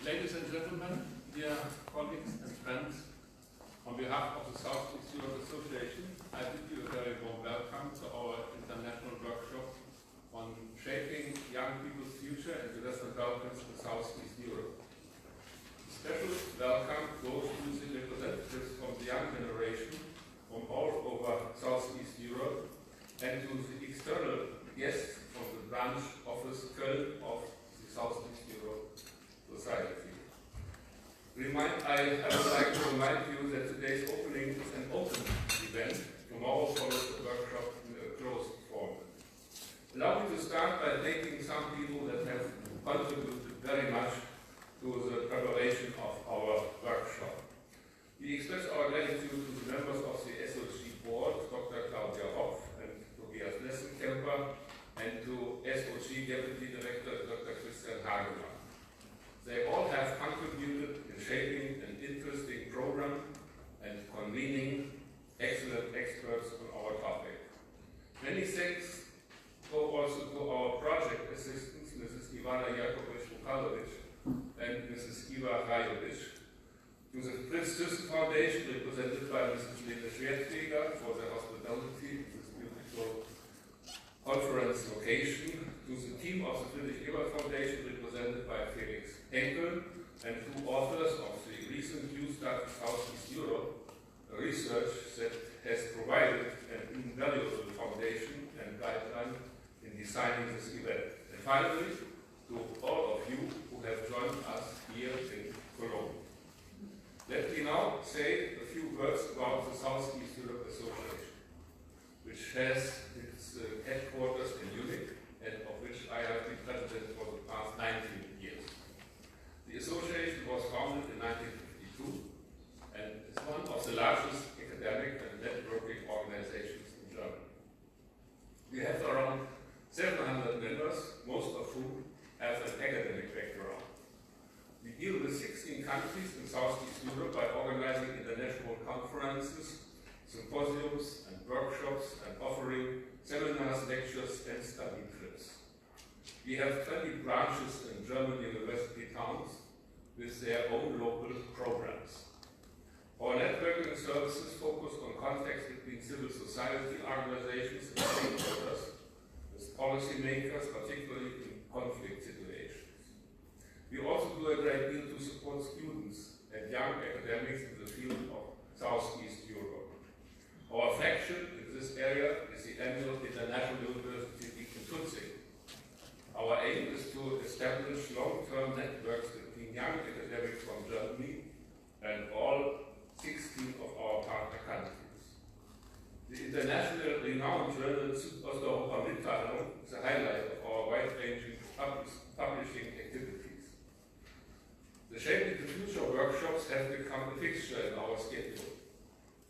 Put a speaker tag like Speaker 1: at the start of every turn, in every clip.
Speaker 1: Ladies and gentlemen, dear colleagues and friends, on behalf of the Southeast Europe Association, I bid you a very warm welcome to our international workshop on shaping young people's future in the Western Balkans and Southeast Europe. A special welcome goes to the representatives from the young generation from all over Southeast Europe and to the external guests from the branch office Cologne of the Southeast Europe Society. I would like to remind you that today's opening is an open event. Tomorrow follows the workshop in a closed format. Allow me to start by thanking some people that have contributed very much to the preparation of our workshop. We express our gratitude to the members of the SOG board, Dr. and Tobias Flessenkemper, and to SOG Deputy Director Dr. They all have contributed in shaping an interesting program and convening excellent experts on our topic. Many thanks go also to our project assistants, Mrs. Ivana Jakovic-Vukčević and Mrs. Iva Rajovic, to the Presidium Foundation, represented by Mrs. Lene Schwertfeger, for their hospitality in this beautiful conference location, to the team of the Friedrich Ebert Foundation, represented by Felix Henkel, and two authors of the recent Youth Study Southeast Europe research that has provided an invaluable foundation and guideline in designing this event. And finally, to all of you who have joined us here in Cologne. Let me now say a few words about the Southeast Europe Association, which has its headquarters in Munich, and of which I have been president for the past 19 years. The association was founded in 1952 and is one of the largest academic and networking organizations in Germany. We have around 700 members, most of whom have an academic background. We deal with 16 countries in Southeast Europe by organizing international conferences, symposiums and workshops, and offering seminars, lectures, and study trips. We have 20 branches in German university towns with their own local programs. Our networking services focus on contacts between civil society organizations and stakeholders, with policymakers, particularly in conflict situations. We also do a great deal to support students and young academics in the field of Southeast Europe. Our flagship in this area is the annual International University Week in Jusić. Our aim is to establish long-term networks between young academics from Germany and all 16 of our partner countries. The international renowned journal Südosteuropa-Gesellschaft is a highlight of our wide-ranging publishing activities. The Shaping the Future workshops have become a fixture in our schedule.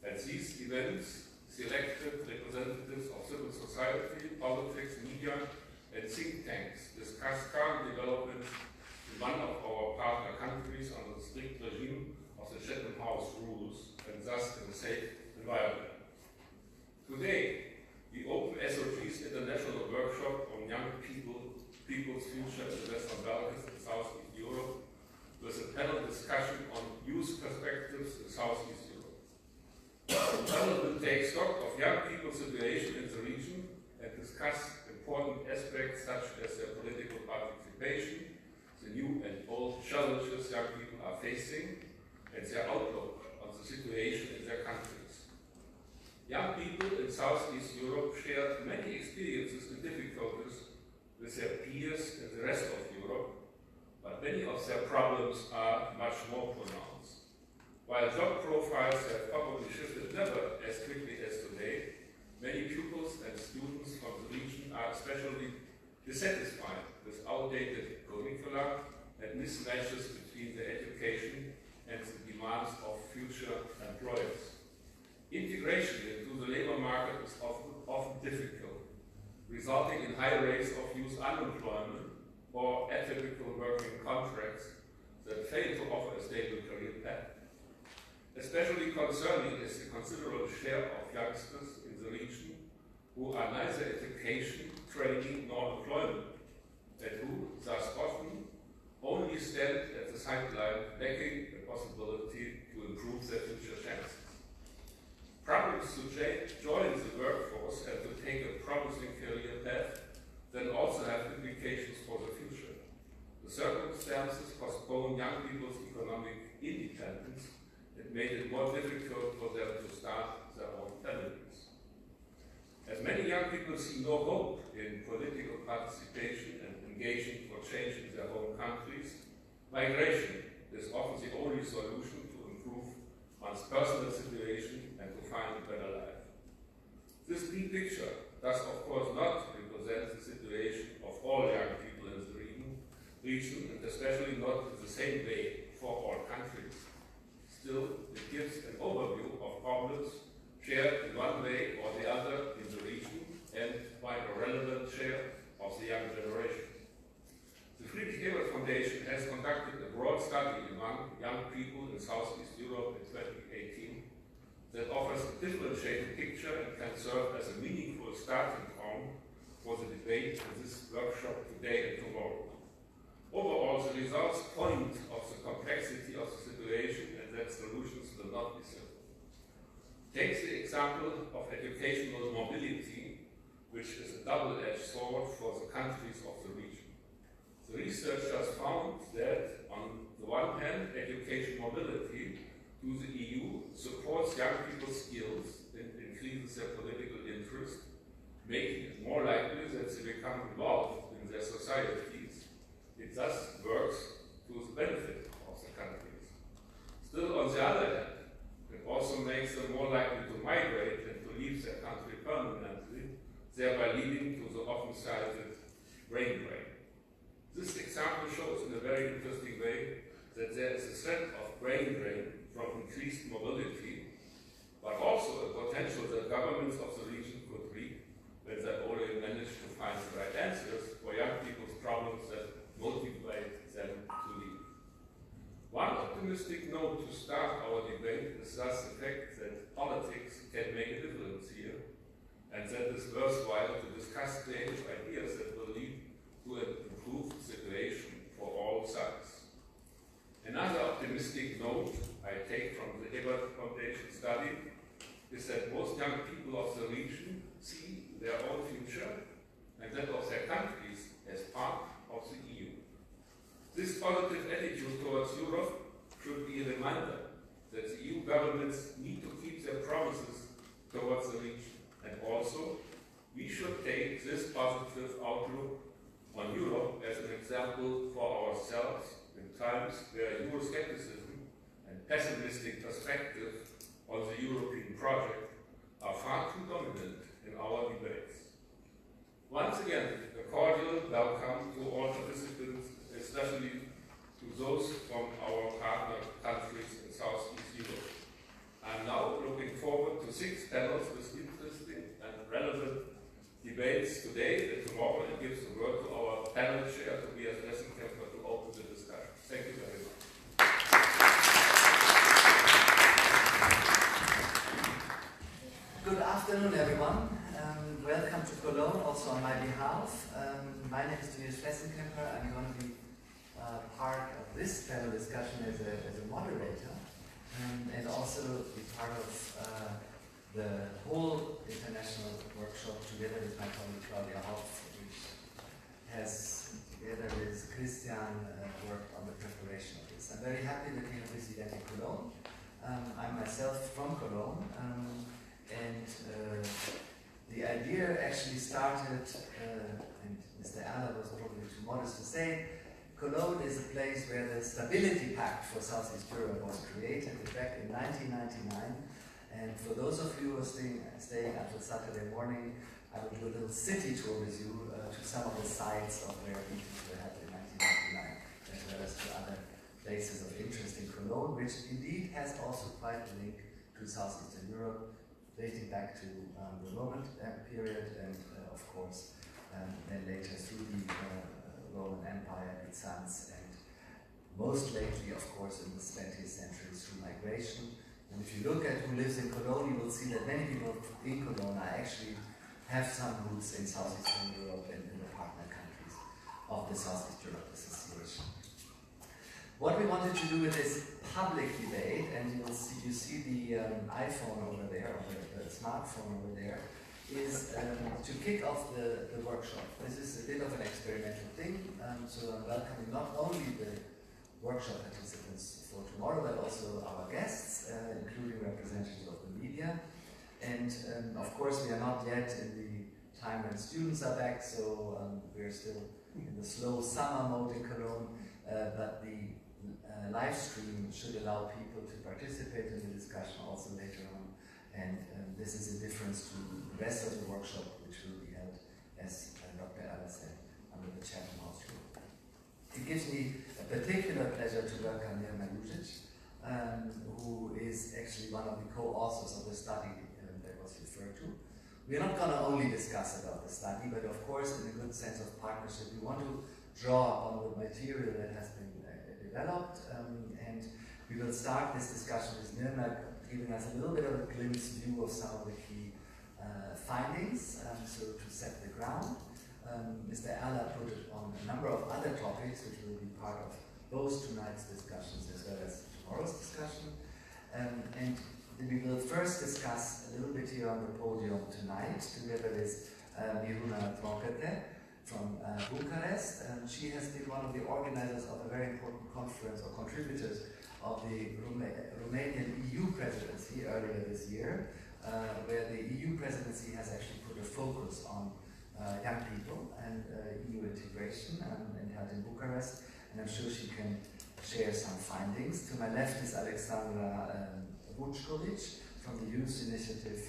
Speaker 1: At these events, selected representatives of civil society, politics, media, and think tanks discuss current developments in one of our partner countries under the strict regime of the Chatham House rules, and thus in a safe environment. Today, we open SOG's international workshop on young people's future in the Western Balkans and Southeast Europe with a panel discussion on youth perspectives in Southeast Europe. The panel will take stock of young people's situation in the region and discuss important aspects such as their political participation, the new and old challenges young people are facing, and their outlook on the situation in their countries. Young people in Southeast Europe share many experiences and difficulties with their peers in the rest of Europe, but many of their problems are much more pronounced. While job profiles have probably shifted never as quickly as today, many pupils and students from the region are especially dissatisfied with outdated curricula and mismatches between their education and the demands of future employers. Integration into the labor market is often difficult, resulting in high rates of youth unemployment or atypical working contracts that fail to offer a stable career path. Especially concerning is the considerable share of youngsters in the region who are neither education, training, nor employment, and who, thus often, only stand at the side circumstances postponed young people's economic independence and made it more difficult for them to start their own families. As many young people see no hope in political participation and engaging for change in their home countries, migration is often the only solution to improve one's personal situation and to find a better life. This big picture does of course not represent the situation of all young people in the region, and especially not in the same way for all countries. Still, it gives an overview of problems shared in one way or the other in the region and by a relevant share of the young generation. The Friedrich Ebert Foundation has conducted a broad study among young people in Southeast Europe in 2018 that offers a differentiated picture and can serve as a meaningful starting point for the debate in this workshop today and tomorrow. Overall, the results point of the complexity of the situation and that solutions will not be simple. Take the example of educational mobility, which is a double-edged sword for the countries of the region. The researchers found that, on the one hand, education mobility to the EU supports young people's skills and increases their political interest, making it more likely that they become involved in their societies. It thus works to the benefit of the countries. Still, on the other hand, it also makes them more likely to migrate and to leave their country permanently, thereby leading to the often cited brain drain. This example shows in a very interesting way that there is a threat of brain drain from increased mobility, but also a potential that governments of the region could reap when they only manage to find the right answers for young people's problems that motivate them to leave. One optimistic note to start our debate is thus the fact that politics can make a difference here, and that it is worthwhile to discuss creative ideas that will lead to an improved situation for all sides. Another optimistic note I take from the Ebert Foundation study is that most young people of the region see their own future and that of their countries as part of the EU. This positive attitude towards Europe should be a reminder that the EU governments need to keep their promises towards the region, and also we should take this positive outlook on Europe as an example for ourselves in times where Euroscepticism and pessimistic perspective on the European project are far too dominant in our debates. Once again, a cordial welcome to all participants, especially to those from our partner countries in Southeast Europe. I'm now looking forward to 6 panels with interesting and relevant debates today and tomorrow, and gives the word to our panel chair, Tobias, Flessenkemper, to open the discussion. Thank you very much.
Speaker 2: Good afternoon, everyone. Welcome to Cologne, also on my behalf. My name is Tobias Flessenkemper. I'm going to be part of this panel discussion as a moderator, and also be part of the whole international workshop together with my colleague Claudia Hopf, which has, together with Christian, worked on the preparation of this. I'm very happy that we have this event in Cologne. I'm myself from Cologne, and the idea actually started, and Mr. Erler was probably too modest to say, Cologne is a place where the Stability Pact for Southeast Europe was created back in 1999. And for those of you who are staying until Saturday morning, I will do a little city tour with you to some of the sites of where meetings were held in 1999, as well as to other places of interest in Cologne, which indeed has also quite a link to Southeastern Europe, dating back to the Roman period and, of course, then later through the Roman Empire, Byzance, and most lately, of course, in the 20th century through migration. And if you look at who lives in Cologne, you will see that many people in Cologne actually have some roots in Southeastern Europe and in the partner countries of the Southeast Europe Association. What we wanted to do with this public debate, and you see the iPhone over there, or the smartphone over there, is to kick off the workshop. This is a bit of an experimental thing. So I'm welcoming not only the workshop participants for tomorrow, but also our guests, including representatives of the media. And of course, we are not yet in the time when students are back, so we're still in the slow summer mode in Cologne, but the live stream should allow people to participate in the discussion also later on. And this is a difference to the rest of the workshop, which will be held, as Dr. Erler said, under the Chatham House rule. It gives me a particular pleasure to welcome Mirna Jusić, who is actually one of the co-authors of the study that was referred to. We're not going to only discuss about the study, but of course, in a good sense of partnership, we want to draw upon the material that has been developed, and we will start this discussion with Mirna giving us a little bit of a glimpse view of some of the key findings, so to set the ground. Mr. Erler put it on a number of other topics, which will be part of both tonight's discussions as well as tomorrow's discussion. And we will first discuss a little bit here on the podium tonight, together with Miruna Troncotă from Bukarest. She has been one of the organizers of a very important conference, or contributors of the Romanian EU presidency earlier this year, where the EU presidency has actually put a focus on young people and EU integration, and held in Bukarest, and I'm sure she can share some findings. To my left is Aleksandra Vukčević from the Youth Initiative.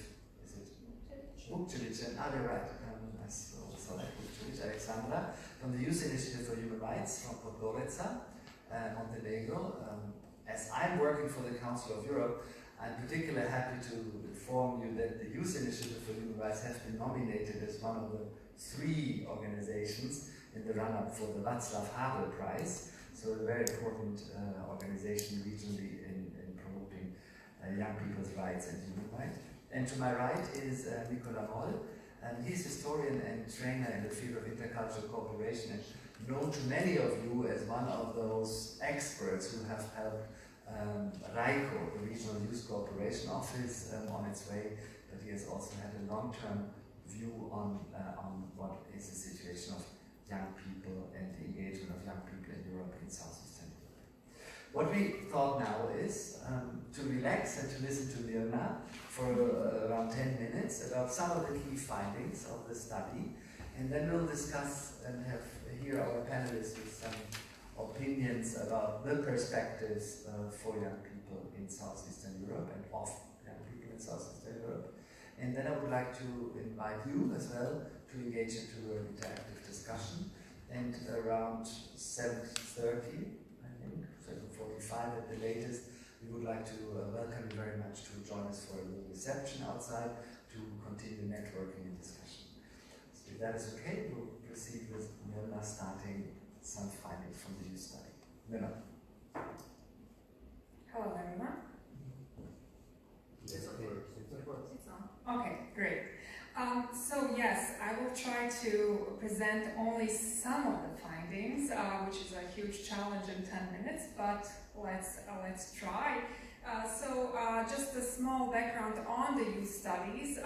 Speaker 2: Is it Vukčević? You're right. I select Vukčević, Aleksandra, from the Youth Initiative for Human Rights from Podgorica, Montenegro. As I'm working for the Council of Europe, I'm particularly happy to inform you that the Youth Initiative for Human Rights has been nominated as one of the 3 organizations in the run-up for the Václav Havel Prize, so a very important organization regionally in promoting young people's rights and human rights. And to my right is Moll, and he's historian and trainer in the field of intercultural cooperation, and known to many of you as one of those experts who have helped RAICO, the Regional Youth Cooperation Office, on its way, but he has also had a long-term view on what is the situation of young people and the engagement of young people in Europe in Southeastern Europe. What we thought now is to relax and to listen to Mirna for around 10 minutes about some of the key findings of the study, and then we'll discuss and hear our panelists with some opinions about the perspectives for young people in Southeastern Europe and of young people in Southeastern Europe. And then I would like to invite you as well to engage into an interactive discussion. And around 7:30, I think, 7:45 at the latest, we would like to welcome you very much to join us for a little reception outside to continue networking and discussion. So if that is okay, we'll proceed with Mirna starting some findings from the youth study. Mirna.
Speaker 3: Hello, everyone.
Speaker 2: It's okay.
Speaker 3: It's on. Okay, great. So yes, I will try to present only some of the findings, which is a huge challenge in 10 minutes, but let's try. Just a small background on the youth studies.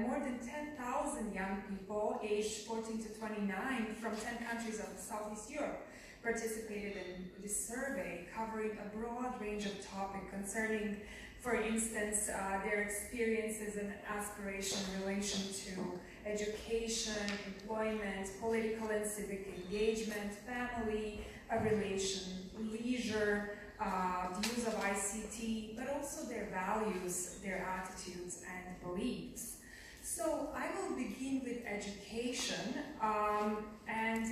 Speaker 3: More than 10,000 young people aged 14 to 29 from 10 countries of Southeast Europe participated in this survey, covering a broad range of topics concerning, for instance, their experiences and aspiration in relation to education, employment, political and civic engagement, family relation, leisure, the use of ICT, but also their values, their attitudes and beliefs. So I will begin with education and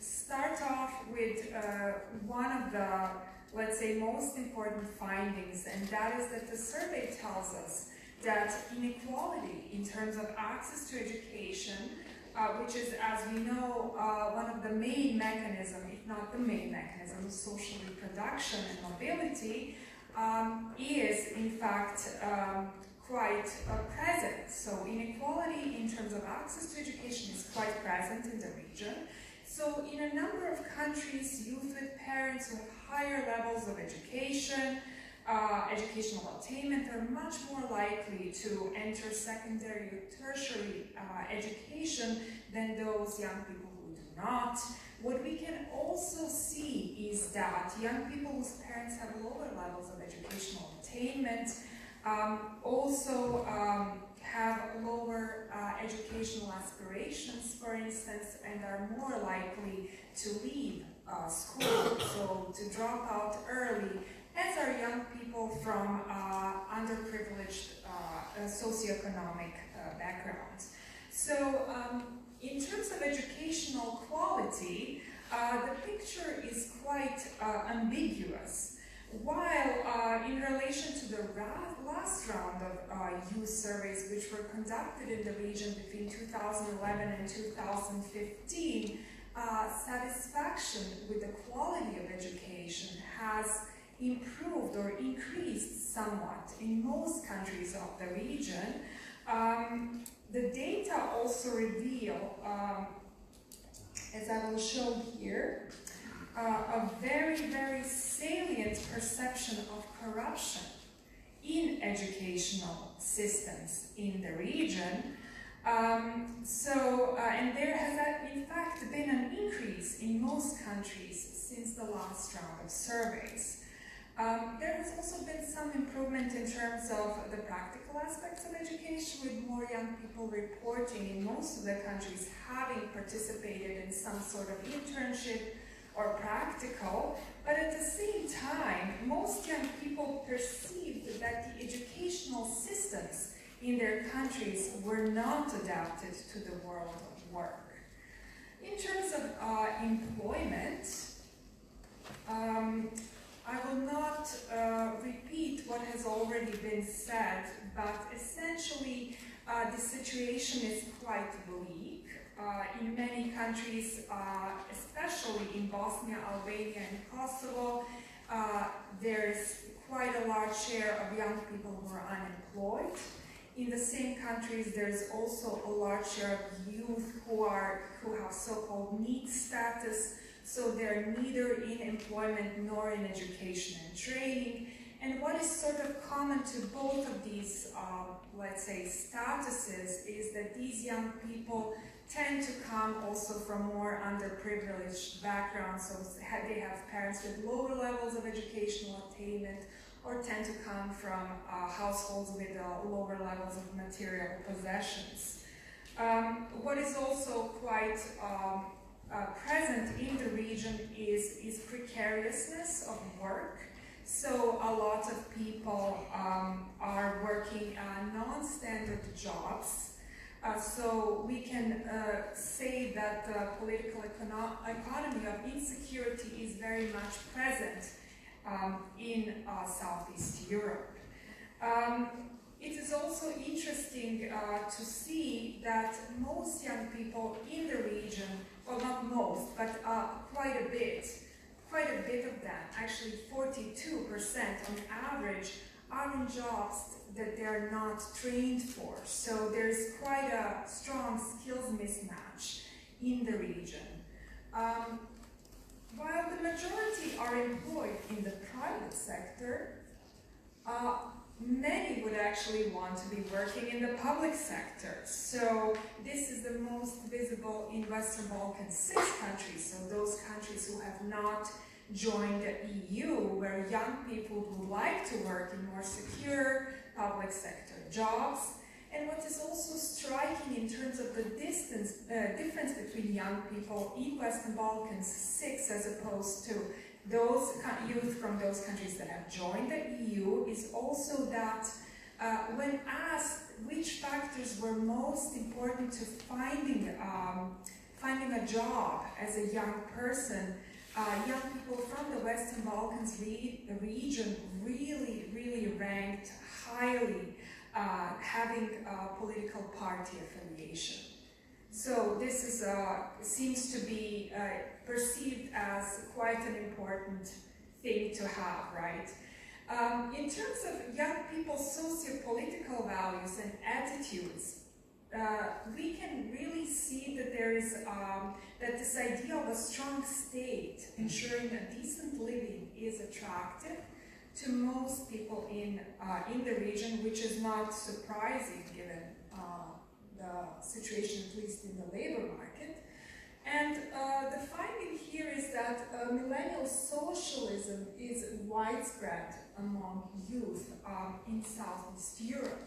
Speaker 3: start off with one of the, let's say, most important findings, and that is that the survey tells us that inequality in terms of access to education, which is, as we know, one of the main mechanisms, if not the main mechanism, of social reproduction and mobility, is in fact quite present. So inequality in terms of access to education is quite present in the region. So in a number of countries, youth with parents who have higher levels of education, educational attainment, are much more likely to enter secondary or tertiary education than those young people who do not. What we can also see is that young people whose parents have lower levels of educational attainment also have lower educational aspirations, for instance, and are more likely to leave school, so to drop out early, as are young people from underprivileged socioeconomic backgrounds. So in terms of educational quality, the picture is quite ambiguous. While in relation to the last round of youth surveys, which were conducted in the region between 2011 and 2015, satisfaction with the quality of education has improved or increased somewhat in most countries of the region. The data also reveal, as I will show here, a very, very salient perception of corruption in educational systems in the region. And there has in fact been an increase in most countries since the last round of surveys. There has also been some improvement in terms of the practical aspects of education, with more young people reporting in most of the countries having participated in some sort of internship or practical, but at the same time, most young people perceived that the educational systems in their countries were not adapted to the world of work. In terms of employment, I will not repeat what has already been said, but essentially the situation is quite bleak. In many countries, especially in Bosnia, Albania, and Kosovo, there's quite a large share of young people who are unemployed. In the same countries, there's also a large share of youth who have so-called need status, so they're neither in employment nor in education and training. And what is sort of common to both of these, let's say, statuses is that these young people tend to come also from more underprivileged backgrounds, so they have parents with lower levels of educational attainment, or tend to come from households with lower levels of material possessions. What is also quite present in the region is precariousness of work. So a lot of people are working non-standard jobs. So we can say that the political economy of insecurity is very much present in Southeast Europe. It is also interesting to see that most young people in the region, well, not most, but quite a bit of them, actually 42% on average, are in jobs that they are not trained for. So there's quite a strong skills mismatch in the region. While the majority are employed in the private sector, many would actually want to be working in the public sector. So this is the most visible in Western Balkan 6 countries, so those countries who have not joined the EU, where young people would like to work in more secure public sector jobs. And what is also striking in terms of the difference between young people in Western Balkans 6 as opposed to those youth from those countries that have joined the EU is also that when asked which factors were most important to finding a job as a young person, young people from the Western Balkans region really ranked highly, having a political party affiliation. So this is, seems to be perceived as quite an important thing to have, right? In terms of young people's socio-political values and attitudes, we can really see that there is that this idea of a strong state ensuring a decent living is attractive to most people in the region, which is not surprising given the situation, at least in the labor market. And the finding millennial socialism is widespread among youth in Southeast Europe.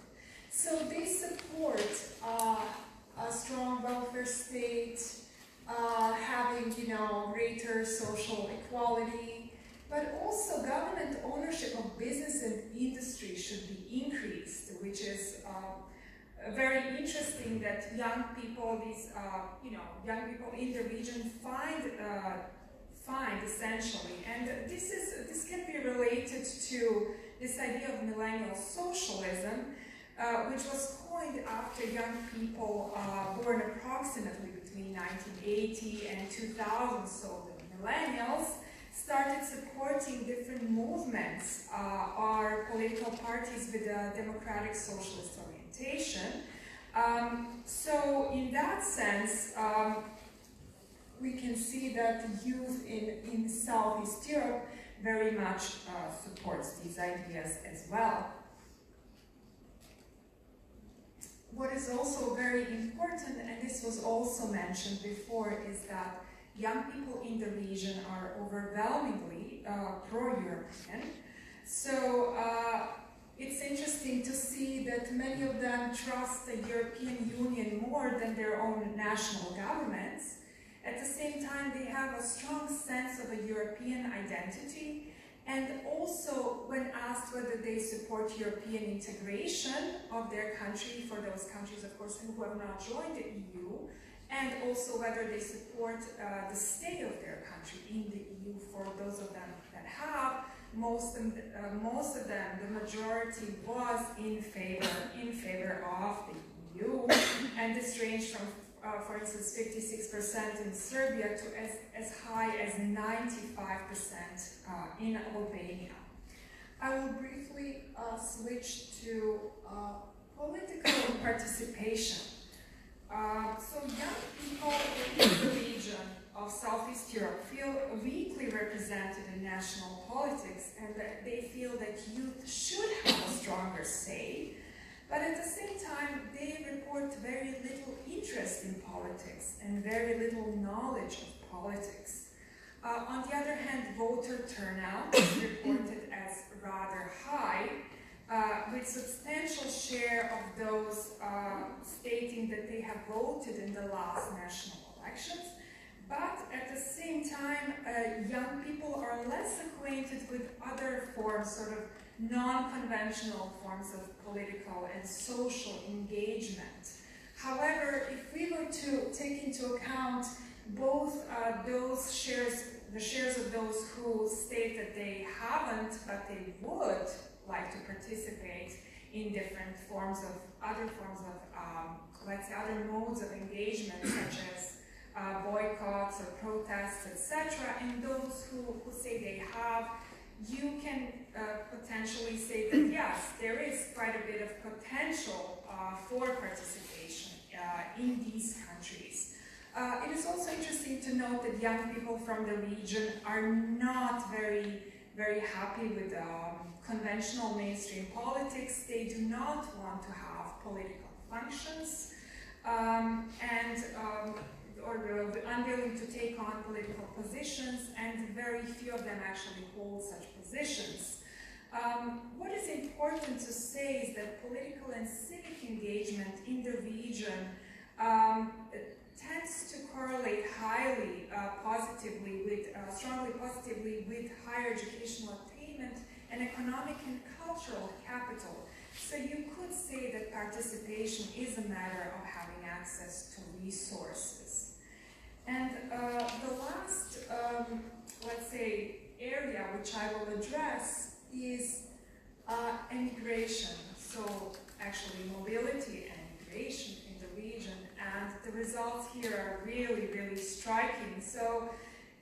Speaker 3: So they support a strong welfare state, having, greater social equality, but also government ownership of business and industry should be increased, which is very interesting that young people, young people in the region find essentially, and this can be related to this idea of millennial socialism, which was coined after young people born approximately between 1980 and 2000. So the millennials started supporting different movements or political parties with a democratic socialist orientation. So in that sense, we can see that the youth in Southeast Europe very much supports these ideas as well. What is also very important, and this was also mentioned before, is that young people in the region are overwhelmingly pro-European. So it's interesting to see that many of them trust the European Union more than their own national governments. At the same time, they have a strong sense of a European identity, and also when asked whether they support European integration of their country, for those countries, of course, who have not joined the EU, and also whether they support the stay of their country in the EU, for those of them that have, most of them, the majority was in favor of the EU, and this ranged from for instance, 56% in Serbia to as high as 95% in Albania. I will briefly switch to political participation. So young people in the region of Southeast Europe feel weakly represented in national politics, and that they feel that youth should have a stronger say. But at the same time, they report very little interest in politics and very little knowledge of politics. On the other hand, voter turnout is reported as rather high, with substantial share of those stating that they have voted in the last national elections. But at the same time, young people are less acquainted with other forms, sort of non-conventional forms of political and social engagement. However, if we were to take into account both those shares, the shares of those who state that they haven't, but they would like to participate in different forms of, let's say, other modes of engagement, such as boycotts or protests, etc., and those who say they have, you can potentially say that yes, there is quite a bit of potential for participation in these countries. It is also interesting to note that young people from the region are not very happy with conventional mainstream politics. They do not want to have political functions or unwilling to take on political positions, and very few of them actually hold such positions. What is important to say is that political and civic engagement in the region tends to correlate highly positively with, strongly positively with higher educational attainment and economic and cultural capital. So you could say that participation is a matter of having access to resources. And the last, let's say, area which I will address is emigration. So actually mobility and migration in the region, and the results here are really, really striking. So,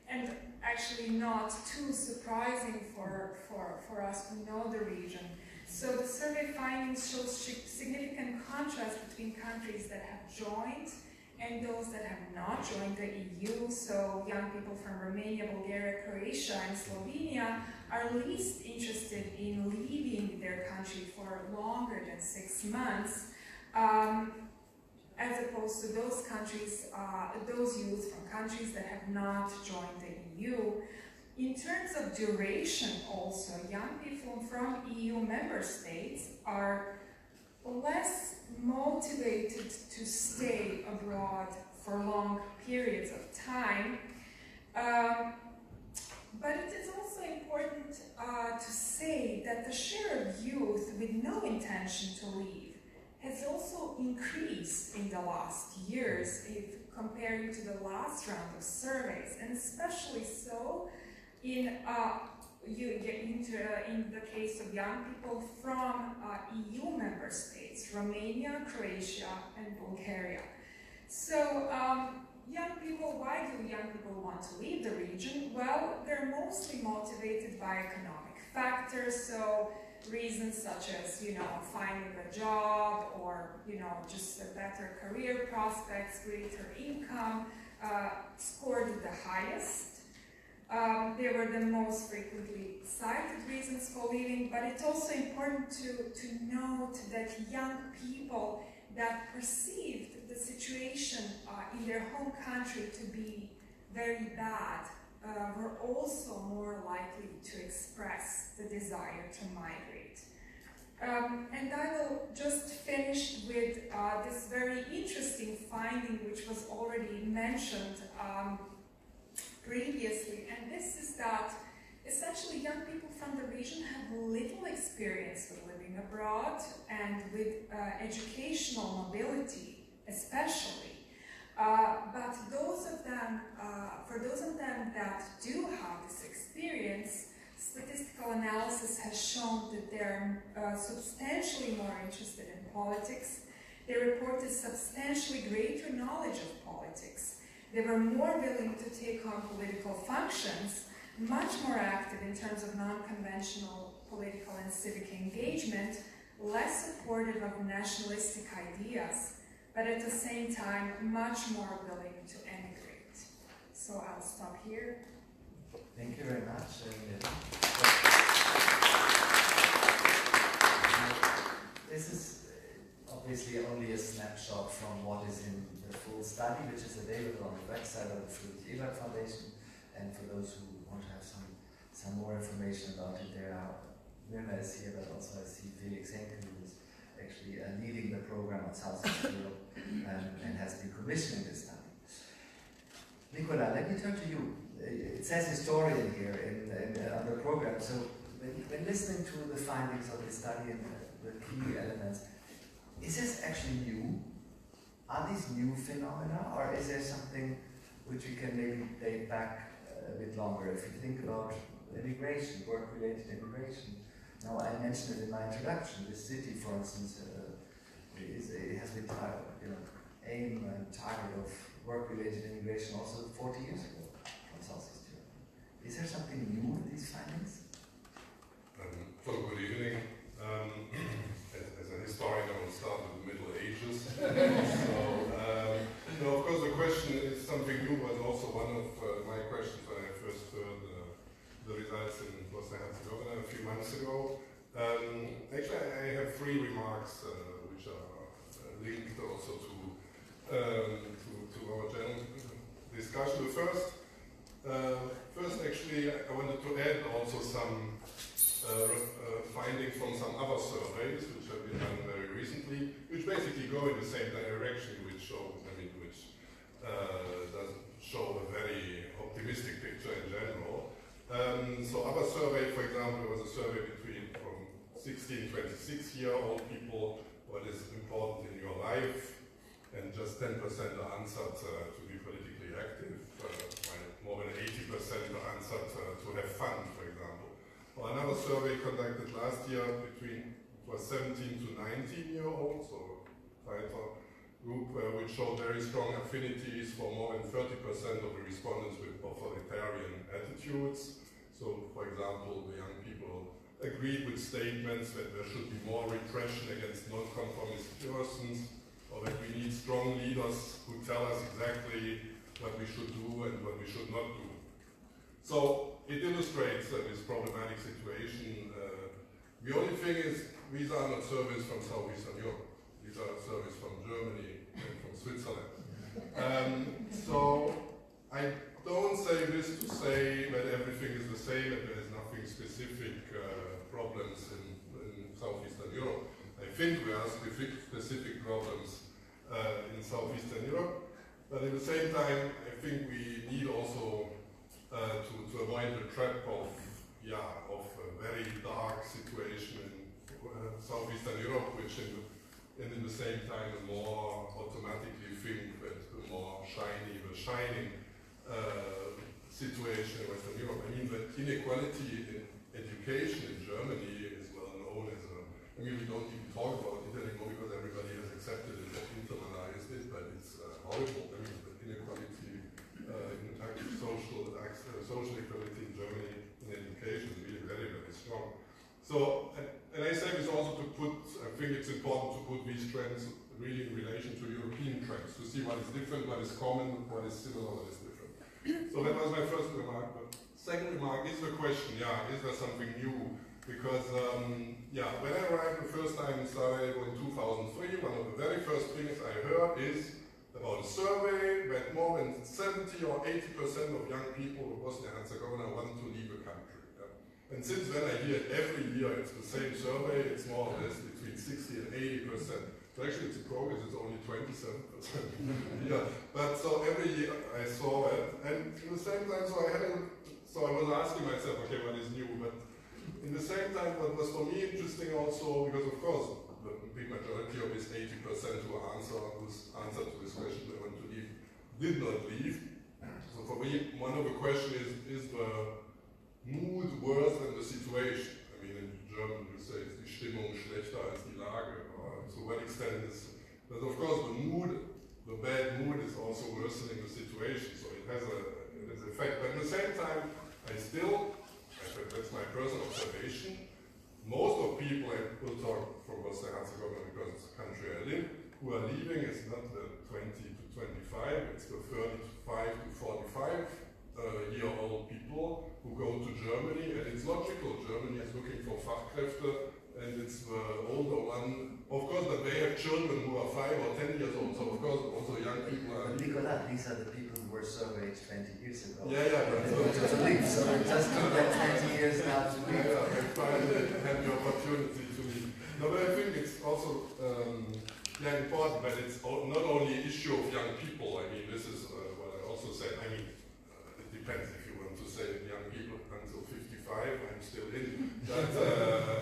Speaker 3: and actually not too surprising for us who know the region. So the survey findings show significant contrast between countries that have joined and those that have not joined the EU. So young people from Romania, Bulgaria, Croatia, and Slovenia are least interested in leaving their country for longer than 6 months, as opposed to those countries, those youth from countries that have not joined the EU. In terms of duration also, young people from EU member states are less motivated to stay abroad for long periods of time. But it is also important to say that the share of youth with no intention to leave has also increased in the last years if comparing to the last round of surveys, and especially so in the case of young people from EU member states, Romania, Croatia, and Bulgaria. So, young people, why do young people want to leave the region? Well, they're mostly motivated by economic factors, so reasons such as, finding a job or, just a better career prospects, greater income, scored the highest. They were the most frequently cited reasons for leaving, but it's also important to note that young people that perceived the situation in their home country to be very bad were also more likely to express the desire to migrate. And I will just finish with this very interesting finding which was already mentioned previously, and this is that essentially young people from the region have little experience with living abroad and with educational mobility especially. But for those of them that do have this experience, statistical analysis has shown that they're substantially more interested in politics. They reported substantially greater knowledge of politics. They were more willing to take on political functions, much more active in terms of non-conventional political and civic engagement, less supportive of nationalistic ideas, but at the same time, much more willing to emigrate. So I'll stop here.
Speaker 2: Thank you very much. This is obviously only a snapshot from what is in the full study, which is available on the website of the Friedrich Ebert Foundation. And for those who want to have some more information about it, there are Mirna is here, but also I see Felix Henkel, who is actually leading the program on Southeast Europe and has been commissioning this study. Nicola, let me turn to you. It says historian here on the program. So when listening to the findings of the study and the key elements, is this actually new? Are these new phenomena, or is there something which we can maybe date back a bit longer? If you think about immigration, work-related immigration. Now, I mentioned it in my introduction. This city, for instance, it has been aim and target of work-related immigration also 40 years ago from Southeast Europe. Is there something new in these findings?
Speaker 4: So good evening. As a historian, I will start with the Middle Ages. Of course, the question is something new, was also one of my questions when I first heard the results in Bosnia-Herzegovina a few months ago. Actually, I have three remarks which are linked also to our general discussion. The first, actually, I wanted to add also some findings from some other surveys which have been done very recently, which basically go in the same direction, which doesn't show a very optimistic picture in general. So other survey, for example, there was a survey from 16 to 26-year-old people, what is important in your life, and just 10% are answered to be politically active, while more than 80% are answered to have fun, for example. Or another survey conducted last year was 17 to 19-year-olds, so tighter group, which showed very strong affinities for more than 30% of the respondents with authoritarian attitudes. So, for example, the young people agreed with statements that there should be more repression against non-conformist persons, or that we need strong leaders who tell us exactly what we should do and what we should not do. So it illustrates this problematic situation. The only thing is, these are not surveys from Southeastern Europe. These are surveys from Germany and from Switzerland. So I don't say this to say that everything is same and there is nothing specific problems in Southeastern Europe. I think there are specific problems in Southeastern Europe, but at the same time, I think we need also to avoid the trap of a very dark situation in Southeastern Europe, which in the same time more automatically think that the more shining situation in Western Europe. I mean, the inequality in education in Germany is well known as we don't even talk about it anymore because everybody has accepted it and internalized it, but it's horrible. I mean, the inequality in social equality in Germany in education is really very, very strong. So, and I say this also to I think it's important to put these trends really in relation to European trends, to see what is different, what is common, what is similar, what is different. So that was my first remark. But second remark is the question, is there something new? Because, when I arrived the first time in Sarajevo in 2003, one of the very first things I heard is about a survey that more than 70 or 80% of young people in Bosnia and Herzegovina want to leave the country. And since then I hear it every year, it's the same survey, it's more or less between 60 and 80%. So actually it's a progress, it's only 27%. But so every year I saw that. And at the same time, so I was asking myself, okay, what is new? But in the same time, what was for me interesting also, because of course, the big majority of this 80% who answered to this question they want to leave, did not leave. So for me, one of the questions is the mood worse than the situation? I mean, in German you say it's die Stimmung schlechter als die Lage. Or to what extent is, but of course the bad mood is also worsening the situation, so it has an effect. But at the same time, that's my personal observation, most of people, I will talk from Bosnia and Herzegovina because it's the country I live, who are leaving is not the 20 to 25, it's the 35 to 45 year-old people who go to Germany, and it's logical. Germany is looking for Fachkräfte, and it's the older one. Of course, but they have children who are 5 or 10 years old, so of course also young people are.
Speaker 2: Nicola, these are the people who were surveyed 20 years ago.
Speaker 4: But
Speaker 2: to leave, so it just took them 20 years now to leave.
Speaker 4: And finally have the opportunity to leave. No, but I think it's also important, but it's not only an issue of young people. I mean, this is what I also said. I mean, it depends if you want to say young people until 55, I'm still in. But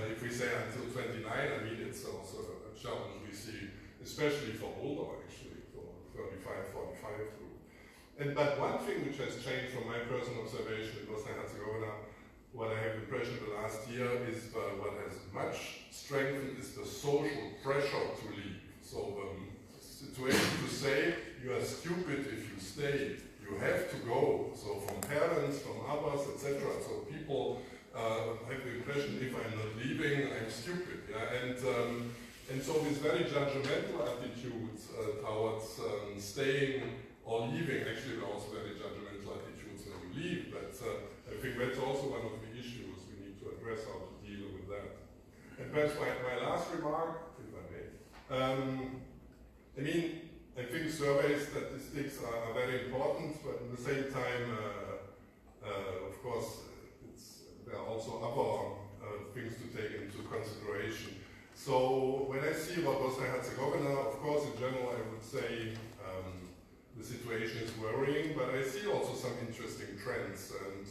Speaker 4: if we say until 29, I mean, it's also a challenge we see, especially for older, actually, for 35, 45 through. But one thing which has changed from my personal observation in Bosnia and Herzegovina, what I have the impression the last year is what has much strengthened is the social pressure to leave. So the situation to say you are stupid if you stay, you have to go. So from parents, from others, etc. So people have the impression if I'm not leaving, I'm stupid. And so this very judgmental attitude towards staying or leaving, actually there are also very judgmental attitudes when you leave, but I think that's also one of the issues we need to address, how to deal with that. And perhaps my last remark, if I may. I mean, I think survey statistics are very important, but at the same time, of course, there are also other things to take into consideration. So when I see about Bosnia and Herzegovina, of course, in general, I would say the situation is worrying, but I see also some interesting trends. And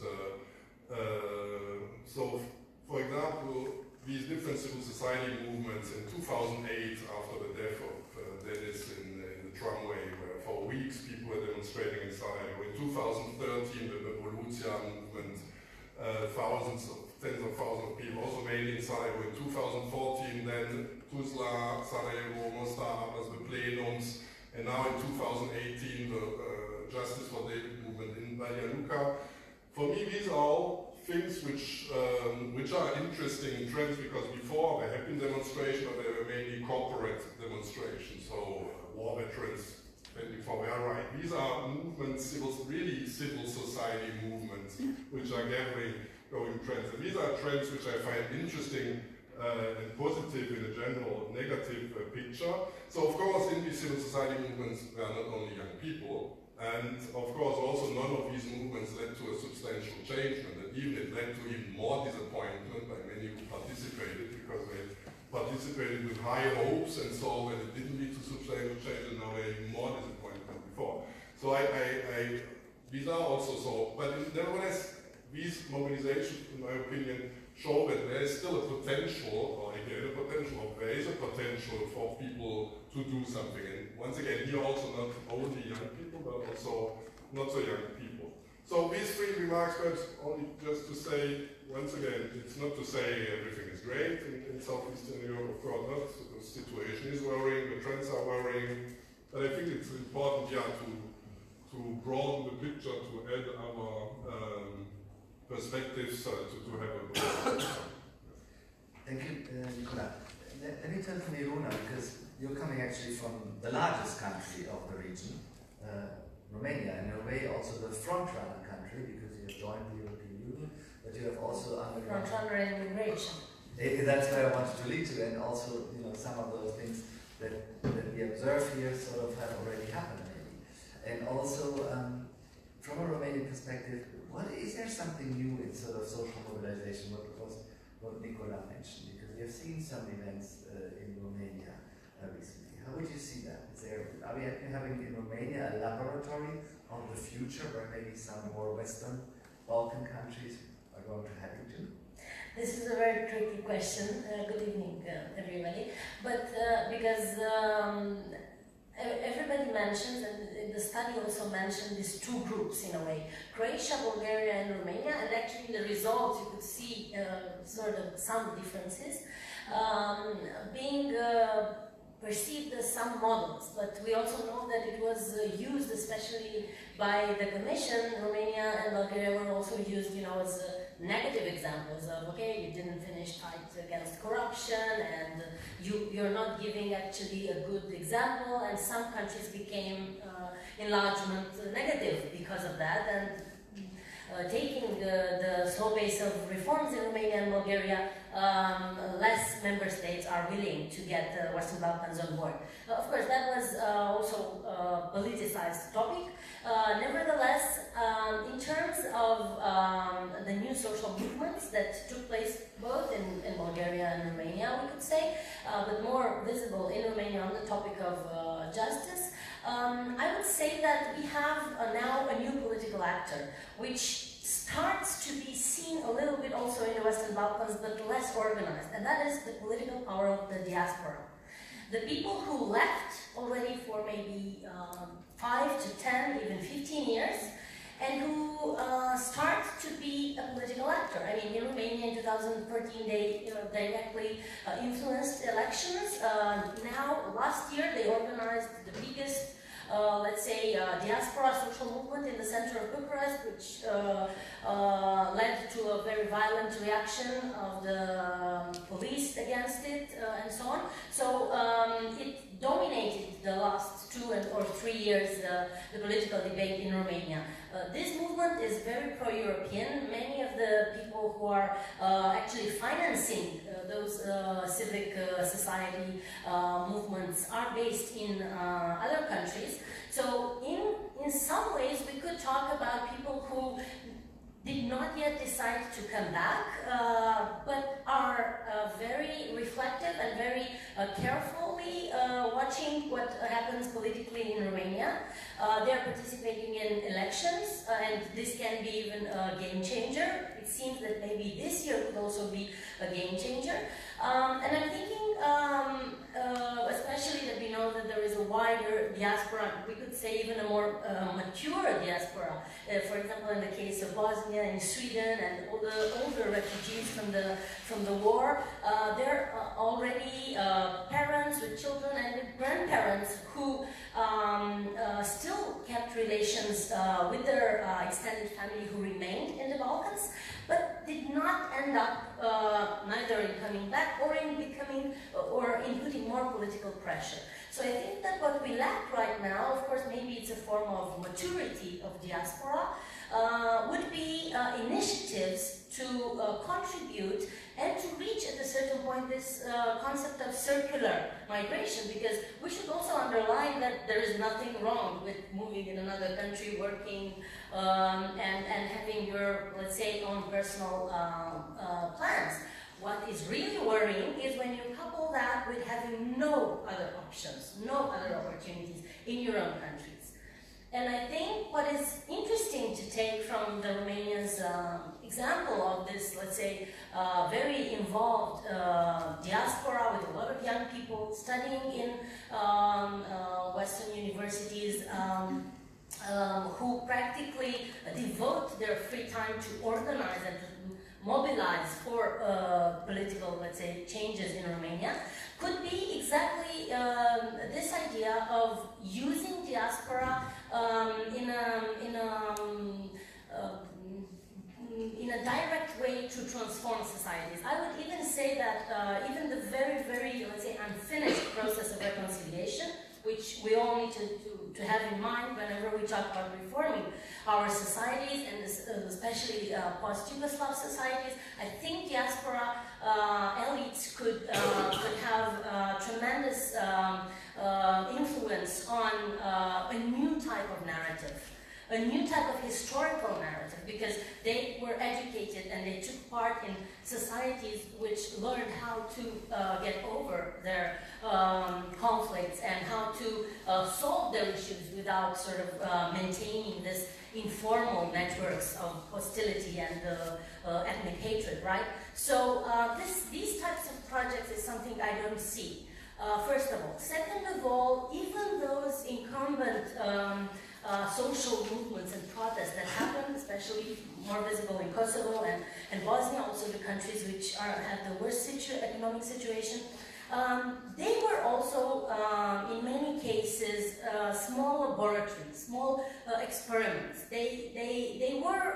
Speaker 4: so, for example, these different civil society movements in 2008, after the death of Dennis in the tramway, where for weeks people were demonstrating in Sarajevo. In 2013, the Revolucija movement, tens of thousands of people, also mainly in Sarajevo. In 2014, then Tuzla, Sarajevo, Mostar, others, the plenums, and now in 2018, the Justice for David movement in Banja Luka. For me, these are all things which are interesting trends, because before there have been demonstrations, but they were mainly corporate demonstrations. So war veterans standing for their right. These are movements, really civil society movements, which are going trends. And these are trends which I find interesting and positive in a general negative picture. So of course in these civil society movements there are not only young people. And of course, also none of these movements led to a substantial change, and even it led to even more disappointment by many who participated, because they participated with high hopes, and so when it didn't lead to substantial change, and now they're even more disappointed than before. So these are also so, but nevertheless, these mobilizations, in my opinion, show that there is still a potential, or again a potential, or there is a potential for people to do something. And once again, here also not only young people, but also not so young people. So these three remarks, perhaps only just to say, once again, it's not to say everything is great in Southeastern Europe, of course not. The situation is worrying, the trends are worrying, but I think it's important, yeah, to broaden the picture, to add our perspectives, to have a
Speaker 2: Thank you, Nicola. Let me turn to Miruna, because you're coming actually from the largest country of the region, Romania, and in a way also the front-runner country, because you have joined the European Union, but you have also undergone...
Speaker 5: Front-runner in immigration.
Speaker 2: That's where I wanted to lead to, and also, you know, some of those things that we observe here sort of have already happened, maybe. And also, from a Romanian perspective, is there something new in sort of social mobilization? What Nicola mentioned, because we have seen some events in Romania recently. How would you see that? Are we having in Romania a laboratory of the future where maybe some more Western Balkan countries are going to head into?
Speaker 5: This is a very tricky question. Good evening, everybody. But because everybody mentions, and the study also mentioned these two groups in a way, Croatia, Bulgaria, and Romania, and actually in the results you could see sort of some differences being perceived as some models, but we also know that it was used, especially by the Commission. Romania and Bulgaria were also used, you know, as negative examples of, okay, you didn't finish fight against corruption, and you're not giving actually a good example, and some countries became enlargement negative because of that, and taking the slow pace of reforms in Romania and Bulgaria, less member states are willing to get the Western Balkans on board. Of course, that was also a politicized topic. Nevertheless, in terms of the new social movements that took place both in Bulgaria and Romania, we could say, but more visible in Romania on the topic of justice, I would say that we have now a new political actor, which starts to be seen a little bit also in the Western Balkans, but less organized, and that is the political power of the diaspora. The people who left already for maybe 5 to 10, even 15 years, and who start to be a political actor. I mean, in Romania in 2014, they directly influenced elections. Now, last year, they organized the biggest, let's say, diaspora social movement in the center of Bukarest, which led to a very violent reaction of the police against it, and so on. So it dominated the last 2 or 3 years the political debate in Romania. This movement is very pro-European. Many of the people who are actually financing those civic society movements are based in other countries. So in some ways we could talk about people who did not yet decide to come back, but are very reflective and very carefully watching what happens politically in Romania. They are participating in elections, and this can be even a game changer. It seems that maybe this year could also be a game changer. And I'm thinking, especially that we know that there is a wider diaspora, we could say even a more mature diaspora. For example, in the case of Bosnia and Sweden and all the older refugees from the war, they're already parents with children and grandparents who still kept relations with their extended family who remained in the Balkans, but did not end up neither in coming back or in becoming or in putting more political pressure. So I think that what we lack right now, of course, maybe it's a form of maturity of diaspora, would be initiatives to contribute and to reach at a certain point this concept of circular migration, because we should also underline that there is nothing wrong with moving in another country, working and having your, let's say, own personal plans. What is really worrying is when you couple that with having no other options, no other opportunities in your own countries. And I think what is interesting to take from the Romanians' example of this, let's say, very involved diaspora with a lot of young people studying in Western universities, who practically devote their free time to organize and to mobilize for political, let's say, changes in Romania, could be exactly this idea of using diaspora in a direct way to transform societies. I would even say that even the very, very, let's say, unfinished process of reconciliation, which we all need to have in mind whenever we talk about reforming our societies, and especially post-Yugoslav societies. I think diaspora elites could have tremendous influence on a new type of narrative, a new type of historical narrative, because they were educated and they took part in societies which learned how to get over their conflicts and how to solve their issues without sort of maintaining this informal networks of hostility and ethnic hatred, right? So these types of projects is something I don't see, first of all. Second of all, even those incumbent social movements and protests that happen, especially more visible in Kosovo and Bosnia, also the countries which have the worst economic situation, they were also, in many cases, small laboratories, small experiments. They were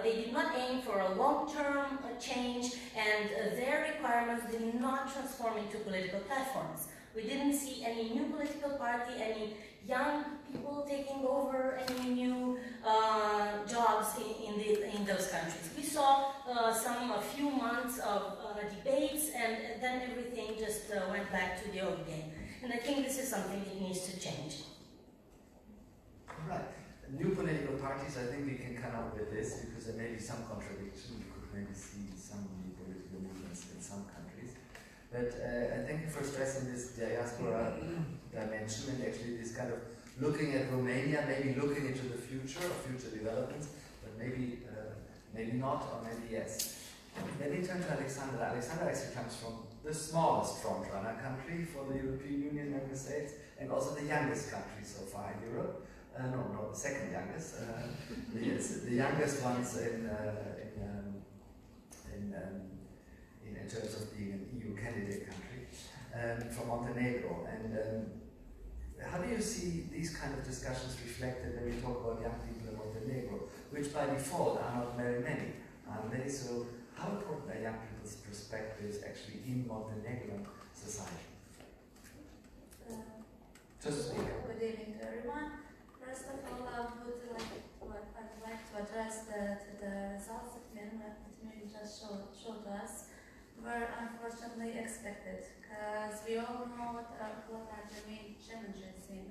Speaker 5: they did not aim for a long-term change, and their requirements did not transform into political platforms. We didn't see any new political party, any young people taking over any new jobs in those countries. We saw a few months of debates, and then everything just went back to the old game. And I think this is something that needs to change.
Speaker 2: Right. New political parties, I think we can come up with this, because there may be some contradiction. We could maybe see some new political movements in some countries. But thank you for stressing this diaspora dimension, and actually this kind of looking at Romania, maybe looking into the future or future developments, but maybe not, or maybe yes. Let me turn to Aleksandra. Aleksandra actually comes from the smallest frontrunner country for the European Union member states, and also the youngest country so far in Europe. No, the second youngest. The youngest ones in terms of being an EU candidate country, from Montenegro. And how do you see these kind of discussions reflected when we talk about young people in Montenegro, which by default are not very many? So how important are young people's perspectives actually in Montenegrin society? Just speak.
Speaker 6: Good evening to everyone. First of all, I would like to address the results that Mirna just showed us were unfortunately expected, because we all know what are the main challenges in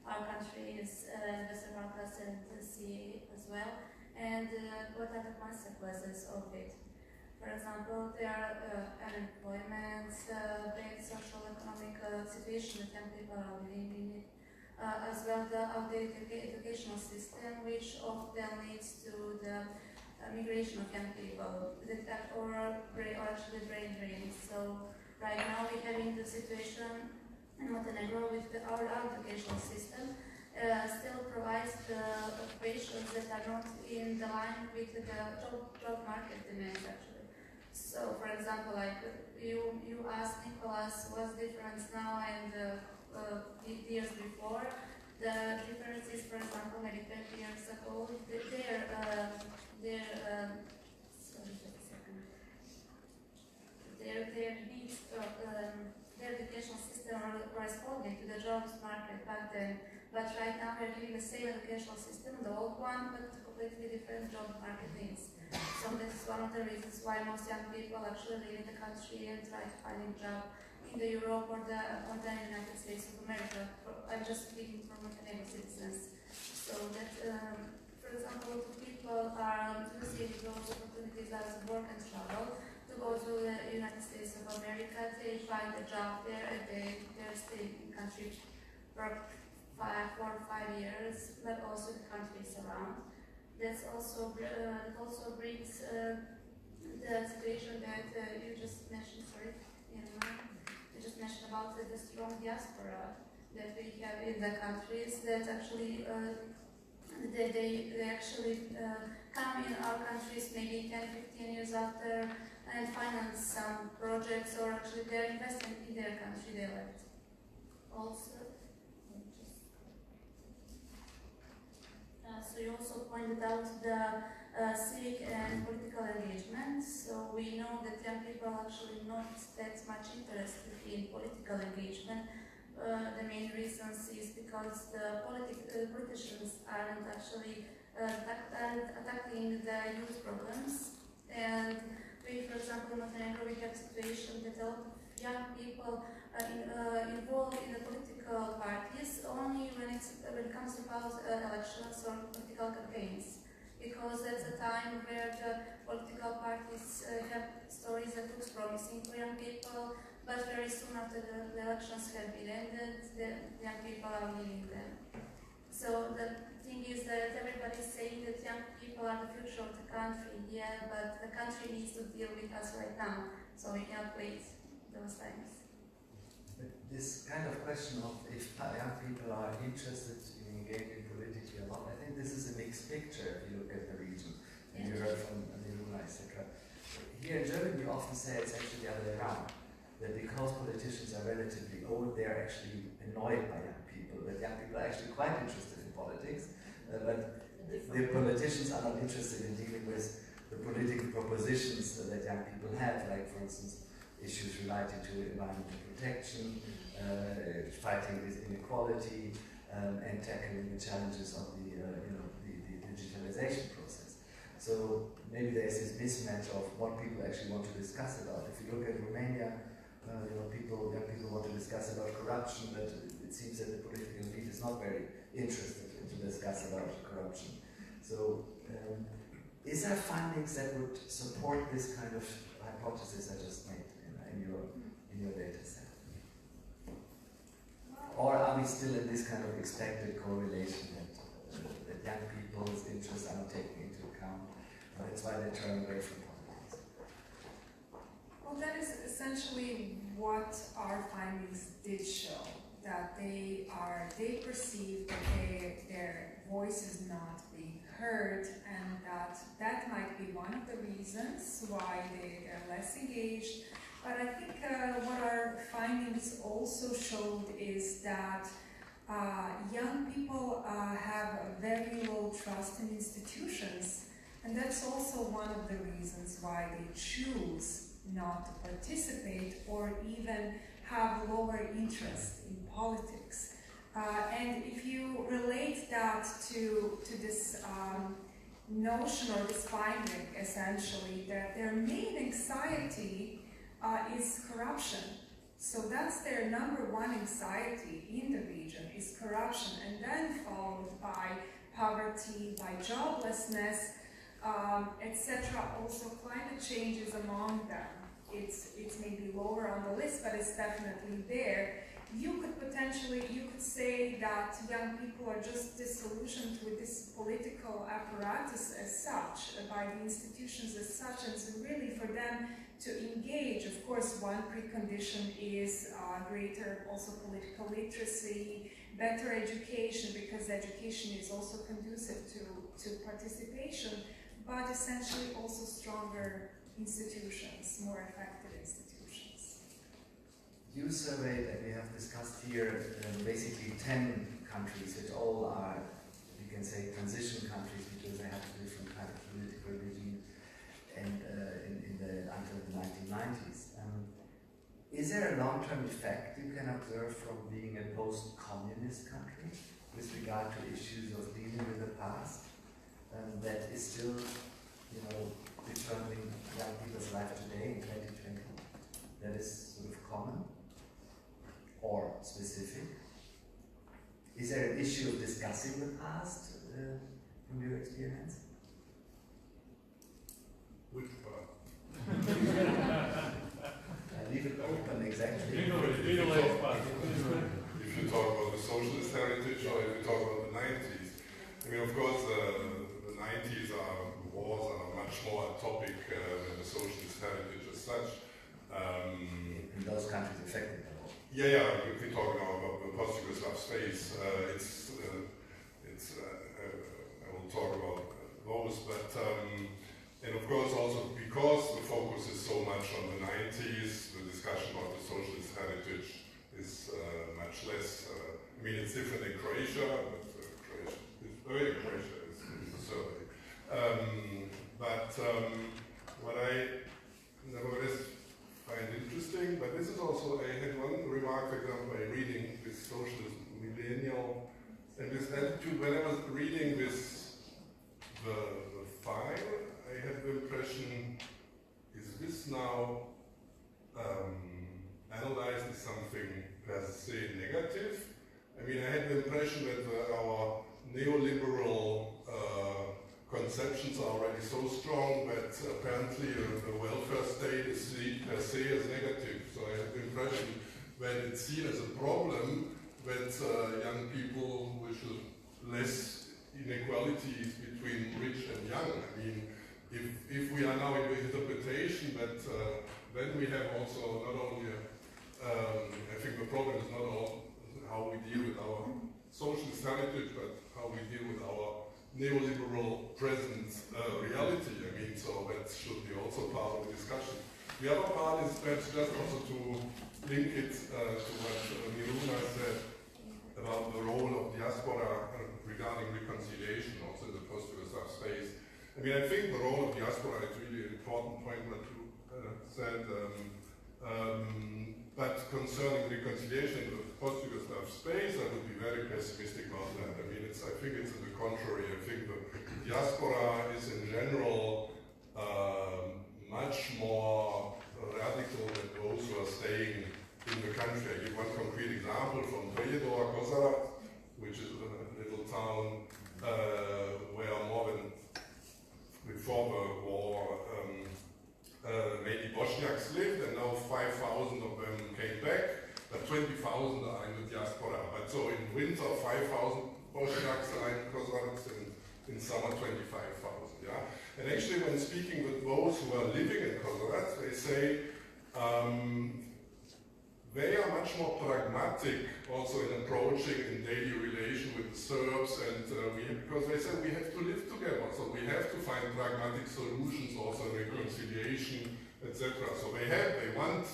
Speaker 6: our countries, Western Balkans and the sea as well, and what are the consequences of it. For example, there are unemployment, bad social economic situation that young people are living in it, as well the outdated educational system, which often leads to the migration of young people that or actually brain drain. So right now we're having the situation in Montenegro with our educational system still provides the occupations that are not in the line with the job market demands actually. So for example, like you asked Nicholas what's the difference now and years before. The difference is, for example, maybe 20 years ago, their needs, their educational system are corresponding to the jobs market back then. But right now we're having the same educational system, the old one, but completely different the job market needs. So this is one of the reasons why most young people actually leave the country and try to find a job in the Europe or the United States of America. I'm just speaking from Montenegro citizens. So that, for example, people are to receive those opportunities as work and travel, to go to the United States of America, they find a job there and they're staying in the country for 4 or 5 years, but also the countries around. That also brings the situation that you just mentioned, you just mentioned about the strong diaspora that we have in the countries that actually they actually come in our countries maybe 10-15 years after and finance some projects, or actually they're investing in their country they left. Also, so you also pointed out the civic and political engagement. So we know that young people actually not that much interested in political engagement. The main reasons is because the politicians aren't actually tackling the youth problems. And we, for example, in Montenegro, we have a situation that a lot of young people involved in the political parties only when it comes about elections or political campaigns, because that's a time where the political parties have stories that look promising for young people, but very soon after the elections have been ended, the young people are leaving them. So the thing is that everybody is saying that young people are the future of the country, yeah, but the country needs to deal with us right now, so we cannot wait those times.
Speaker 2: This kind of question of if young people are interested in engaging politically or not, I think this is a mixed picture if you look at the region. And you heard from Miruna, etc. Here in Germany, we often say it's actually the other way around. That because politicians are relatively old, they're actually annoyed by young people. That young people are actually quite interested in politics, but the politicians are not interested in dealing with the political propositions that young people have, like, for instance, issues related to environmental protection, fighting with inequality, and tackling the challenges of the digitalization process. So maybe there's this mismatch of what people actually want to discuss about. If you look at Romania, young people want to discuss about corruption, but it seems that the political elite is not very interested to discuss about corruption. So, is there findings that would support this kind of hypothesis I just made in your data set? Or are we still in this kind of expected correlation that young people's interests are not taken into account? That's why they turn away from politics.
Speaker 3: Well, that is essentially what our findings did show, that they perceive that their voice is not being heard, and that might be one of the reasons why they're less engaged. But I think what our findings also showed is that young people have a very low trust in institutions, and that's also one of the reasons why they choose not to participate or even have lower interest in politics. And if you relate that to this notion or this finding, essentially, that their main anxiety is corruption. So that's their number one anxiety in the region, is corruption, and then followed by poverty, by joblessness, etc. Also, climate change is among them. It's maybe lower on the list, but it's definitely there. You could say that young people are just disillusioned with this political apparatus as such, by the institutions as such, and so really for them to engage, of course, one precondition is greater also political literacy, better education, because education is also conducive to participation, but essentially also stronger institutions, more effective institutions.
Speaker 2: You surveyed, and we have discussed here, basically 10 countries, which all are, you can say, transition countries, because they have a different kind of political regime and until the 1990s. Is there a long-term effect you can observe from being a post-communist country with regard to issues of dealing with the past? that is still, determining young people's life today in 2020? That is sort of common or specific? Is there an issue of discussing the past from your experience?
Speaker 4: Which part?
Speaker 2: I leave it open exactly.
Speaker 4: If you talk about the socialist heritage or if you talk about the 90s, I mean, of course, the 90s wars are much more a topic than the socialist heritage as such.
Speaker 2: In those countries affected by war.
Speaker 4: Yeah. If we talk now about the post-Yugoslav space, I will talk about those, but and of course also because the focus is so much on the 90s, the discussion about the socialist heritage is much less. I mean, it's different in Croatia, but Croatia is a survey. What I nevertheless find interesting, but this is also, I had one remark, for example, by reading this socialist millennial and this attitude. When I was reading this, the file, I had the impression, is this now analyzed as something per se negative? I mean, I had the impression that our neoliberal conceptions are already so strong that apparently the welfare state is seen per se as negative. So I had the impression that it's seen as a problem that young people with less inequalities between rich and young. I mean, if we are now in the interpretation that then we have also not only, I think the problem is not all how we deal with our socialist heritage, but how we deal with our neoliberal present reality. I mean, so that should be also part of the discussion. The other part is perhaps just also to link it to what Miruna said about the role of diaspora regarding reconciliation also in the post-Yugoslav space. I mean, I think the role of diaspora is really an important point what you said, but concerning reconciliation in the post-Yugoslav space, I would be very pessimistic about that. I mean, I think it's on the contrary. I think the diaspora is in general much more radical than those who are staying in the country. I give one concrete example from Prijedor, Kozarac, which is a little town where more than before the war mainly Bosniaks lived, and now 5,000 of them came back, but 20,000 are in the diaspora. But so in winter, 5,000 Bosniaks are in Kozarac, and in summer 25,000. Yeah, and actually, when speaking with those who are living in Kozarac, they say they are much more pragmatic also in approaching in daily relation with the Serbs, and because they say we have to live together, so we have to find pragmatic solutions also in reconciliation, etc. So they want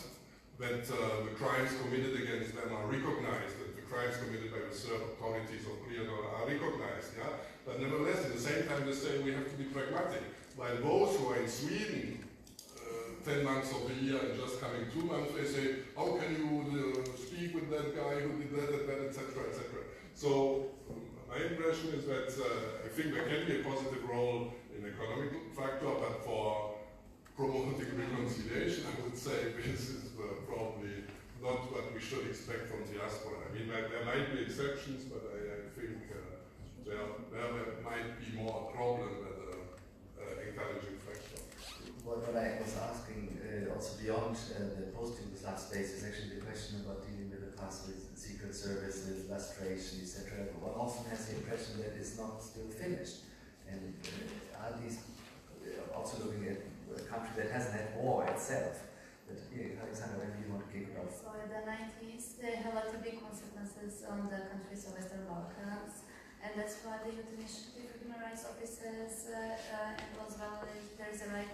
Speaker 4: that the crimes committed against them are recognized, that the crimes committed by the Serb authorities of Prijedor are recognized, yeah? But nevertheless, at the same time, they say we have to be pragmatic. While those who are in Sweden 10 months of the year and just coming 2 months, they say, how can you speak with that guy who did that, etc., etc. So my impression is that I think there can be a positive role in economic factor, but for promoting reconciliation, I would say this is probably not what we should expect from diaspora. I mean, there might be exceptions, but I think there might be more a problem than an encouraging factor.
Speaker 2: What I was asking, also beyond the post-Yugoslav space, is actually the question about dealing with the past with secret services, lustration, etc. One often has the impression that it's not still finished. And are these also looking at a country that hasn't had war itself? But Aleksandra, maybe you want to kick it off.
Speaker 6: So in the 90s, they have a lot of big consequences on the countries of Western Balkans. And that's why the Youth Initiative for Human Rights Officers and as well there is a right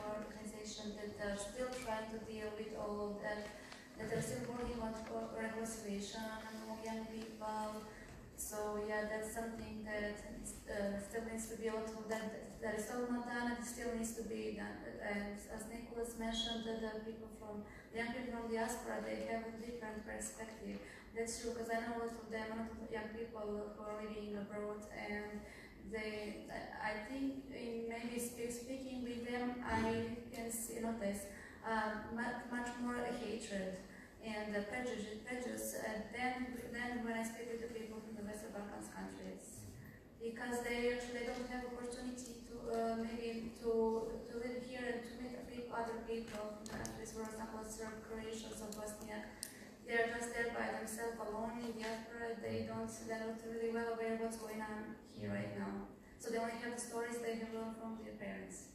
Speaker 6: organization that are still trying to deal with all of that, that are still working on reconciliation among young people. So yeah, that's something that still needs to be that is still not done and still needs to be done. And as Nicholas mentioned, that the young people from diaspora, they have a different perspective. That's true, because I know a lot of them, a lot of young people who are living abroad, and I think in maybe speaking with them, I can notice much more hatred and prejudice than when I speak with the people from the Western Balkans countries, because they actually don't have opportunity to maybe to live here and to meet other people from countries, for example, Serb, Croatians, or Bosniak. They're just there by themselves alone in diaspora. They're not really well aware of what's going on here right now. So they only have the stories they have learned from their parents.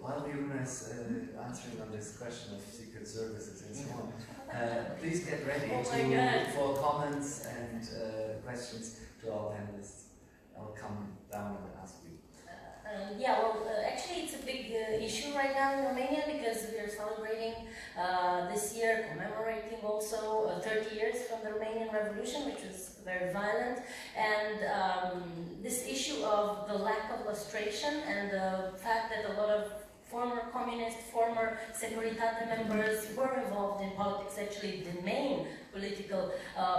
Speaker 2: While Miruna is answering on this question of secret services and so on, please get ready for comments and questions to our panelists. I'll come down and ask you.
Speaker 5: Actually it's a big issue right now in Romania because we are celebrating this year, commemorating also 30 years from the Romanian Revolution, which was very violent, and this issue of the lack of lustration and the fact that a lot of former communist, former Securitate members were involved in politics. Actually, the main political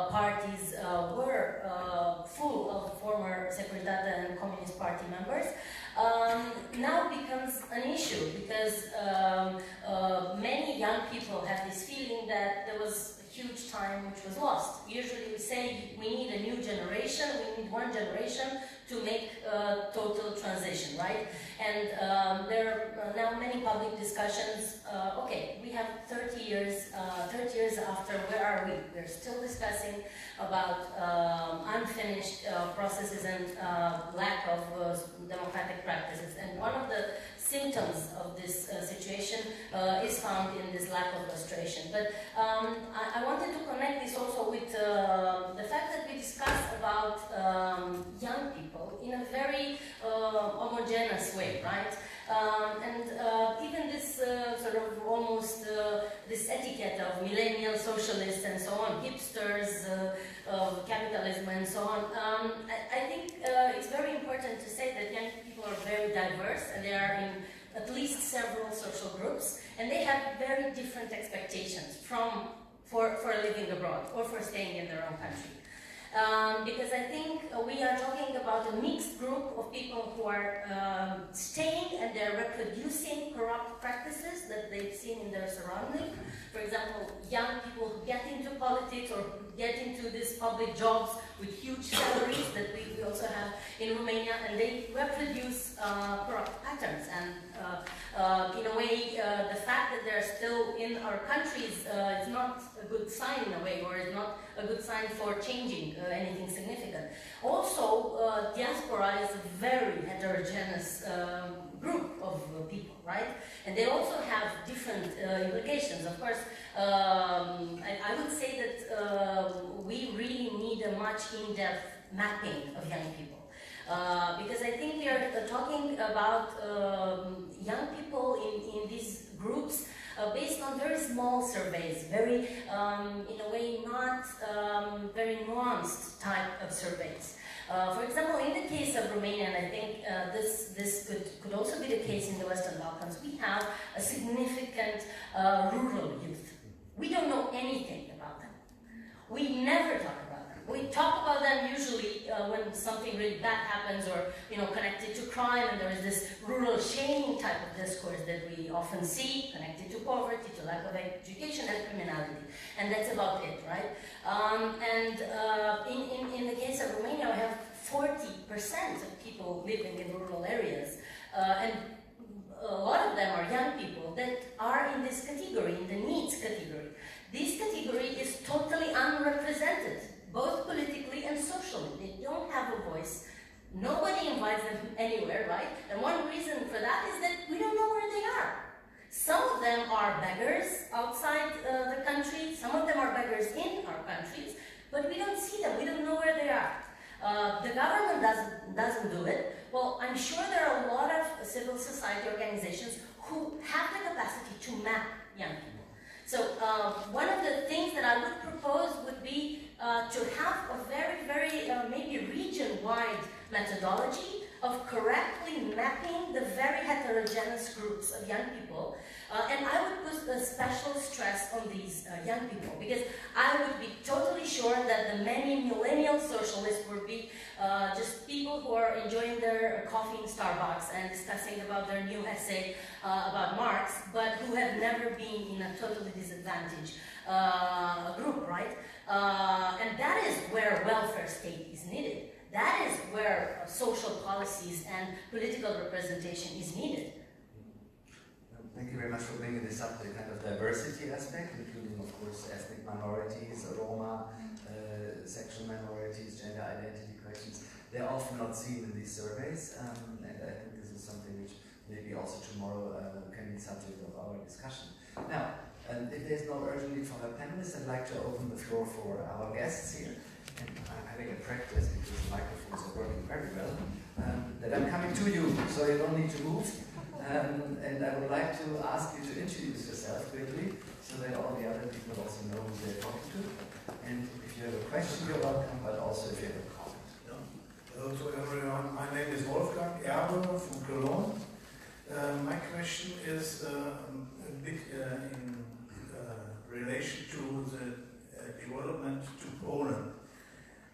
Speaker 5: parties were full of former Securitate and Communist Party members. Now becomes an issue because many young people have this feeling that there was a huge time which was lost. Usually we say we need a new generation, we need one generation to make a total transition, right? And there are now many public discussions. Okay, we have 30 years after, where are we? We're still discussing about unfinished processes and lack of democratic practices. And one of the symptoms of this situation is found in this lack of lustration. But I wanted to connect this also with the fact that we discuss about young people in a very homogeneous way, right? Even this sort of almost this etiquette of millennial socialists and so on, hipsters of capitalism and so on. I think it's very important to say that young people are very diverse and they are in at least several social groups and they have very different expectations for living abroad or for staying in their own country. Because I think we are talking about a mixed group of people who are staying and they're reproducing corrupt practices that they've seen in their surrounding. For example, young people who get into politics or get into these public jobs with huge salaries that we also have in Romania, and they reproduce corrupt patterns. And in a way, the fact that they're still in our countries is not a good sign in a way, or is not a good sign for changing anything significant. Also, diaspora is a very heterogeneous group of people, right? And they also have different implications. Of course, I would say that we really need a much in-depth mapping of young people. Because I think we are talking about young people in these groups based on very small surveys, very, in a way, not very nuanced type of surveys. For example, in the case of Romania, and I think this could also be the case in the Western Balkans, we have a significant rural youth. We don't know anything about them. We never talk about them. We talk about them usually when something really bad happens or, connected to crime, and there is this rural shaming type of discourse that we often see, connected to poverty, to lack of education and criminality. And that's about it, right? In the case of Romania, we have 40% of people living in rural areas. And a lot of them are young people that are in this category, in the needs category. This category is totally unrepresented, both politically and socially. They don't have a voice. Nobody invites them anywhere, right? And one reason for that is that we don't know where they are. Some of them are beggars outside the country, some of them are beggars in our countries, but we don't see them, we don't know where they are. The government doesn't do it. Well, I'm sure there are a lot of civil society organizations who have the capacity to map young people. So one of the things that I would propose would be to have a very, very maybe region-wide methodology of correctly mapping the very heterogeneous groups of young people. And I would put a special stress on these young people, because I would be totally sure that the many millennial socialists would be just people who are enjoying their coffee in Starbucks and discussing about their new essay about Marx, but who have never been in a totally disadvantaged group, right? And that is where welfare state is needed. That is where social policies and political representation is needed.
Speaker 2: Thank you very much for bringing this up, the kind of diversity aspect, including, of course, ethnic minorities, Roma, sexual minorities, gender identity questions. They're often not seen in these surveys, and I think this is something which maybe also tomorrow can be subject of our discussion. Now, if there's no urgent need for our panelists, I'd like to open the floor for our guests here. And I'm having a practice, because the microphones are working very well, that I'm coming to you, so you don't need to move. And I would like to ask you to introduce yourself quickly, so that all the other people also know who they're talking to. And if you have a question, you're welcome, but also if you have a comment.
Speaker 7: Hello to everyone. My name is Wolfgang Erler from Cologne. My question is a bit in relation to the development to Poland.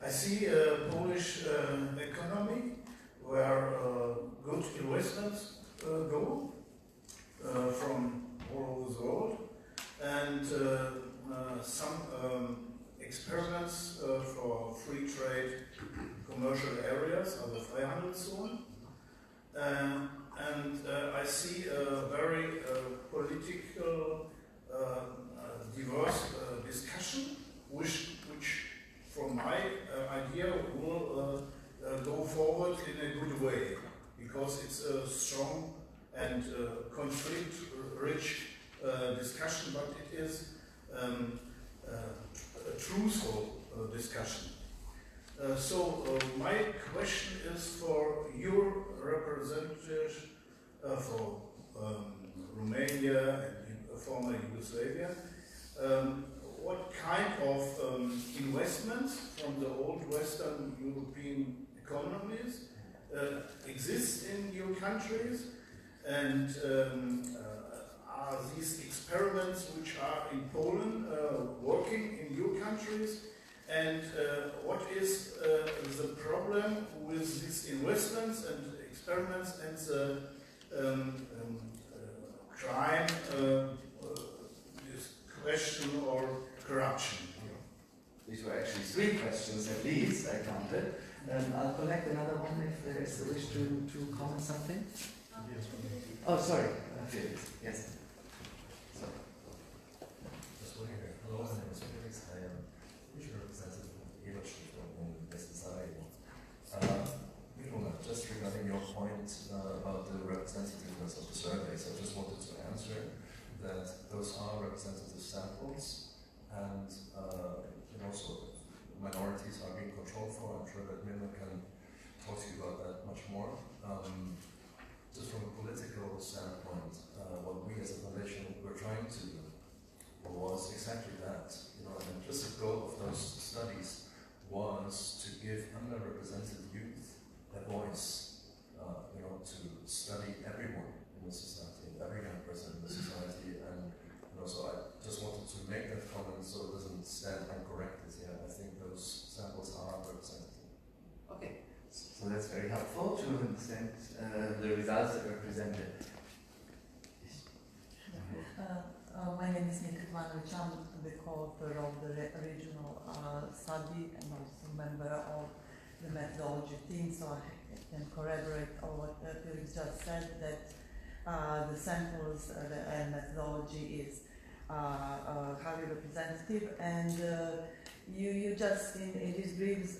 Speaker 7: I see a Polish economy where good investments go from all over the world, and some experiments for free trade commercial areas of the Freihandelszone. And I see a very political, diverse discussion, which from my idea will go forward in a good way, because it's a strong and conflict-rich discussion, but it is a truthful discussion. So my question is for your representative for Romania and former Yugoslavia. What kind of investments from the old Western European economies exist in your countries, and are these experiments which are in Poland working in your countries? And what is the problem with these investments and experiments and the crime, this question or corruption?
Speaker 2: These were actually 3 questions at least, I counted. I'll collect another one if there is a wish to comment something. Oh, sorry. Felix. Yes. Sorry.
Speaker 8: Just looking here. Hello, my name is Felix. I am usually representative of the Ebert Stiftung in Sarajevo. Miruna, just regarding your point about the representativeness of the surveys, I just wanted to answer that those are representative samples, and also minorities are being controlled for. I'm sure that Mirna can talk to you about that much more. Just from a political standpoint, what we as a foundation were trying to do was exactly that. An implicit goal of those studies was to give underrepresented youth a voice, to study everyone in the society, every young person in the society, and so I just wanted to make that comment so it doesn't stand uncorrected here. I think those samples are representative.
Speaker 2: Okay. So that's very helpful to understand the results that were presented.
Speaker 9: My name is Nika Ivanović. I'm the co-author of the regional study and also member of the methodology team, so I can corroborate all what Felix just said, that the samples and methodology is highly representative, and you just in these brief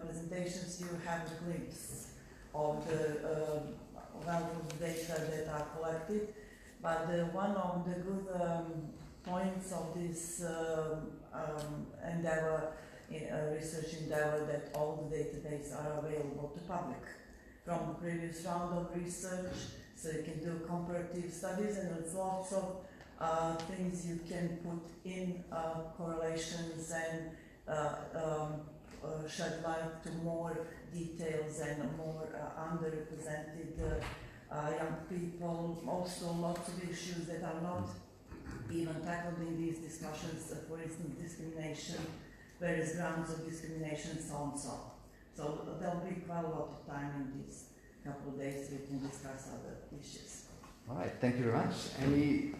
Speaker 9: presentations you have a glimpse of the wealth of data that are collected. But one of the good points of this endeavor, research endeavor, that all the databases are available to public from the previous round of research, so you can do comparative studies, and there's lots of things you can put in correlations and shed light to more details and more underrepresented young people. Also, lots of issues that are not even tackled in these discussions, for instance, discrimination, various grounds of discrimination, and so on and so on. So there'll be quite a lot of time in these couple of days we can discuss other issues.
Speaker 2: All right, thank you very much. Any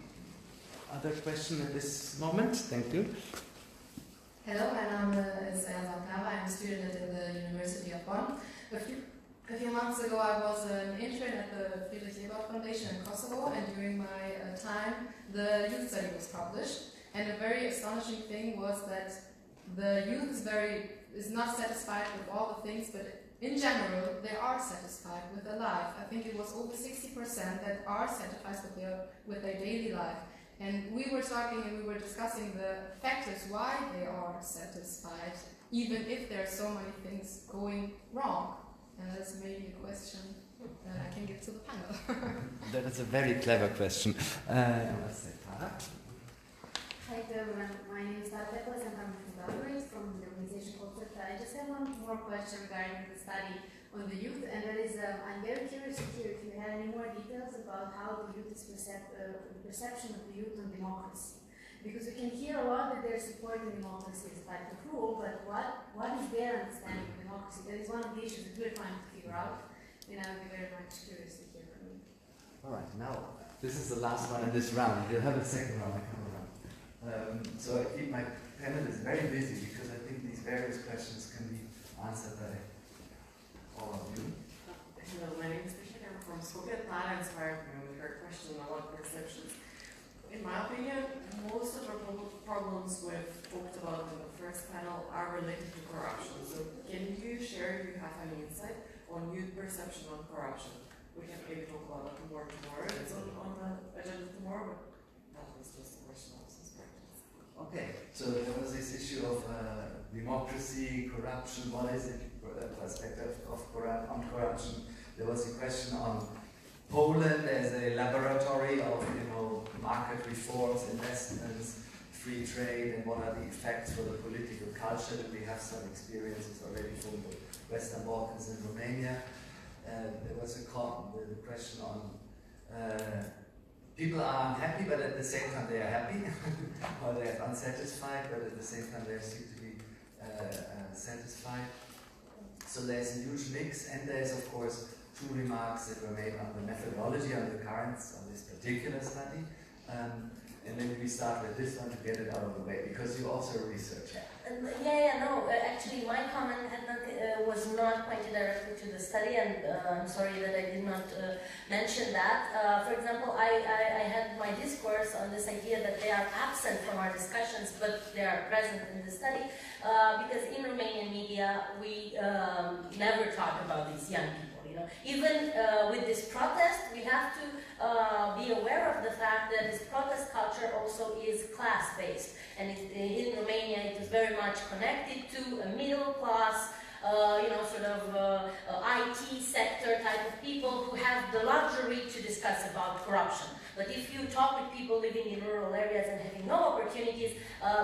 Speaker 2: other question at this moment? Thank you.
Speaker 10: Hello, my name is Aleksandra. I'm a student at the University of Bonn. A few months ago, I was an intern at the Friedrich Ebert Foundation in Kosovo, and during my time, the youth study was published. And a very astonishing thing was that the youth is not satisfied with all the things, but in general, they are satisfied with their life. I think it was over 60% that are satisfied with their daily life. And we were talking and we were discussing the factors why they are satisfied, even if there are so many things going wrong. And that's maybe a question that I can give to the panel.
Speaker 2: That is a very clever question.
Speaker 11: Hi to everyone, my name is Tara Pekos and I'm from Belgrade, from the organization Troncotă. I just have one more question regarding the study on the youth, and that is, I'm very curious to hear if you had any more details about how the youth is perception of the youth on democracy. Because we can hear a lot that they're supporting democracy as a type of rule, but what is their understanding of democracy? That is one of the issues that we're trying to figure out, and I would be very much curious to hear from you.
Speaker 2: All right, now this is the last one in this round. We'll have a second round. So I keep my panelists very busy because I think these various questions can be answered by all of you.
Speaker 12: Hello, my name is Friedrich. I'm from Skopje. That inspired me with her question about perceptions. In my opinion, most of the problems we've talked about in the first panel are related to corruption. So can you share if you have any insight on youth perception on corruption? We can maybe talk about it more tomorrow. It's on the agenda tomorrow, but that was just a question also.
Speaker 2: Okay, so there was this issue of democracy, corruption, what is the perspective of on corruption? There was a question on Poland as a laboratory of, market reforms, investments, free trade, and what are the effects for the political culture. Do we have some experiences already from the Western Balkans and Romania? There was the question on people are unhappy, but at the same time they are happy, or they are unsatisfied, but at the same time they seem to be satisfied. So there's a huge mix, and there's of course two remarks that were made on the methodology, on the currents of this particular study. And maybe we start with this one to get it out of the way, because you also research.
Speaker 5: Actually my comment was not pointed directly to the study, and I'm sorry that I did not mention that. For example, I had my discourse on this idea that they are absent from our discussions, but they are present in the study, because in Romanian media we never talk about these young people. Even with this protest, we have to be aware of the fact that this protest culture also is class-based, and in Romania it is very much connected to a middle class, IT sector type of people who have the luxury to discuss about corruption. But if you talk with people living in rural areas and having no opportunities,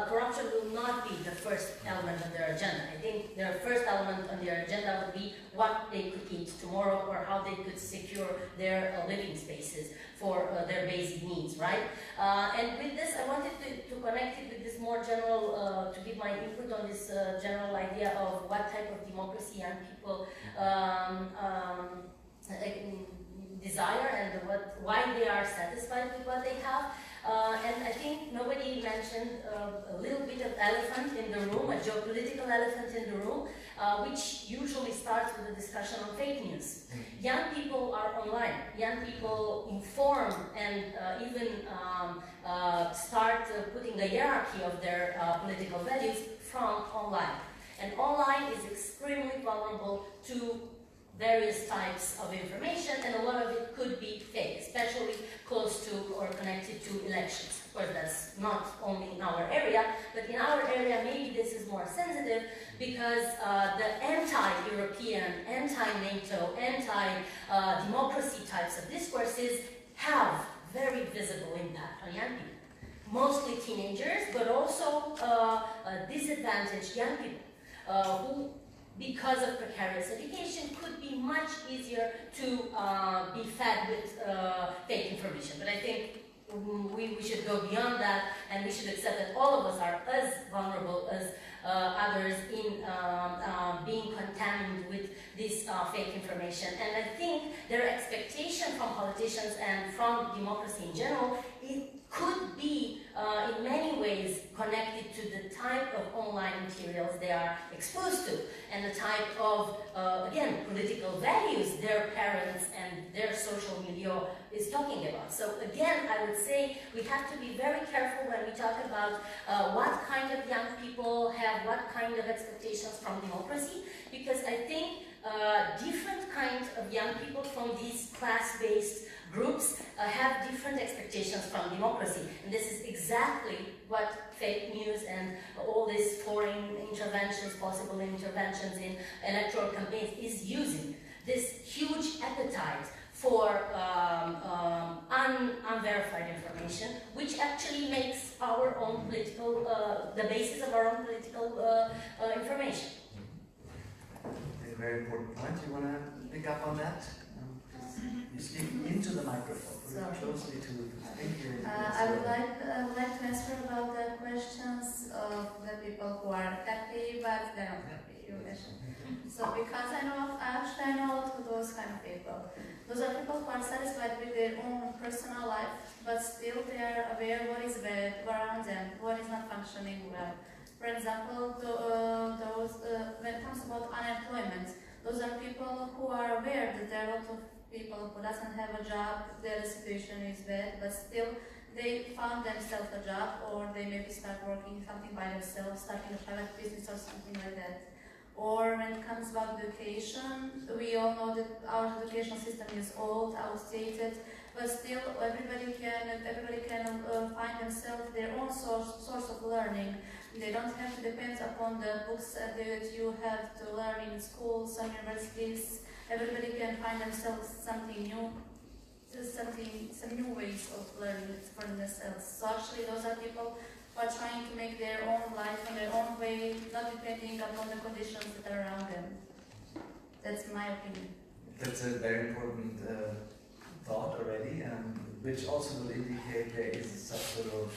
Speaker 5: corruption will not be the first element on their agenda. I think their first element on their agenda would be what they could eat tomorrow, or how they could secure their living spaces for their basic needs, right? And with this, I wanted to connect it with this more general, to give my input on this general idea of what type of democracy young people desire, and why they are satisfied with what they have. And I think nobody mentioned a little bit of elephant in the room, a geopolitical elephant in the room, which usually starts with a discussion on fake news. Young people are online. Young people inform and even start putting a hierarchy of their political values from online. And online is extremely vulnerable to various types of information, and a lot of it could be fake, especially close to or connected to elections. Of course, that's not only in our area, but in our area maybe this is more sensitive, because the anti-European, anti-NATO, anti-democracy types of discourses have very visible impact on young people. Mostly teenagers, but also disadvantaged young people. who, because of precarious education, could be much easier to be fed with fake information. But I think we should go beyond that, and we should accept that all of us are as vulnerable as others in being contaminated with this fake information. And I think their expectation from politicians and from democracy in general, it could be in many ways connected to the type of online materials they are exposed to and the type of, again, political values their parents and their social milieu is talking about. So again, I would say we have to be very careful when we talk about what kind of young people have what kind of expectations from democracy, because I think different kinds of young people from these class-based groups have different expectations from democracy. And this is exactly what fake news and all these foreign interventions, possible interventions in electoral campaigns is using. This huge appetite for unverified information, which actually makes our own political, the basis of our own political information.
Speaker 2: A very important point. You want to pick up on that? You speak into the microphone, very closely to speak here.
Speaker 6: I would like to answer about the questions of the people who are happy but they're not happy. You mentioned. So because I know those kind of people. Those are people who are satisfied with their own personal life, but still they are aware what is bad around them, what is not functioning well. For example, when it comes about unemployment, those are people who are aware that there are a lot of people who doesn't have a job, their situation is bad, but still they found themselves a job, or they maybe start working something by themselves, starting a private business or something like that. Or when it comes about education, we all know that our education system is old, outdated, but still everybody can find themselves their own source of learning. They don't have to depend upon the books that you have to learn in schools and universities. Everybody can find themselves something new, some new ways of learning for themselves. So actually those are people who are trying to make their own life in their own way, not depending upon the conditions that are around them. That's my opinion.
Speaker 2: That's a very important thought already, which also will indicate there is some sort of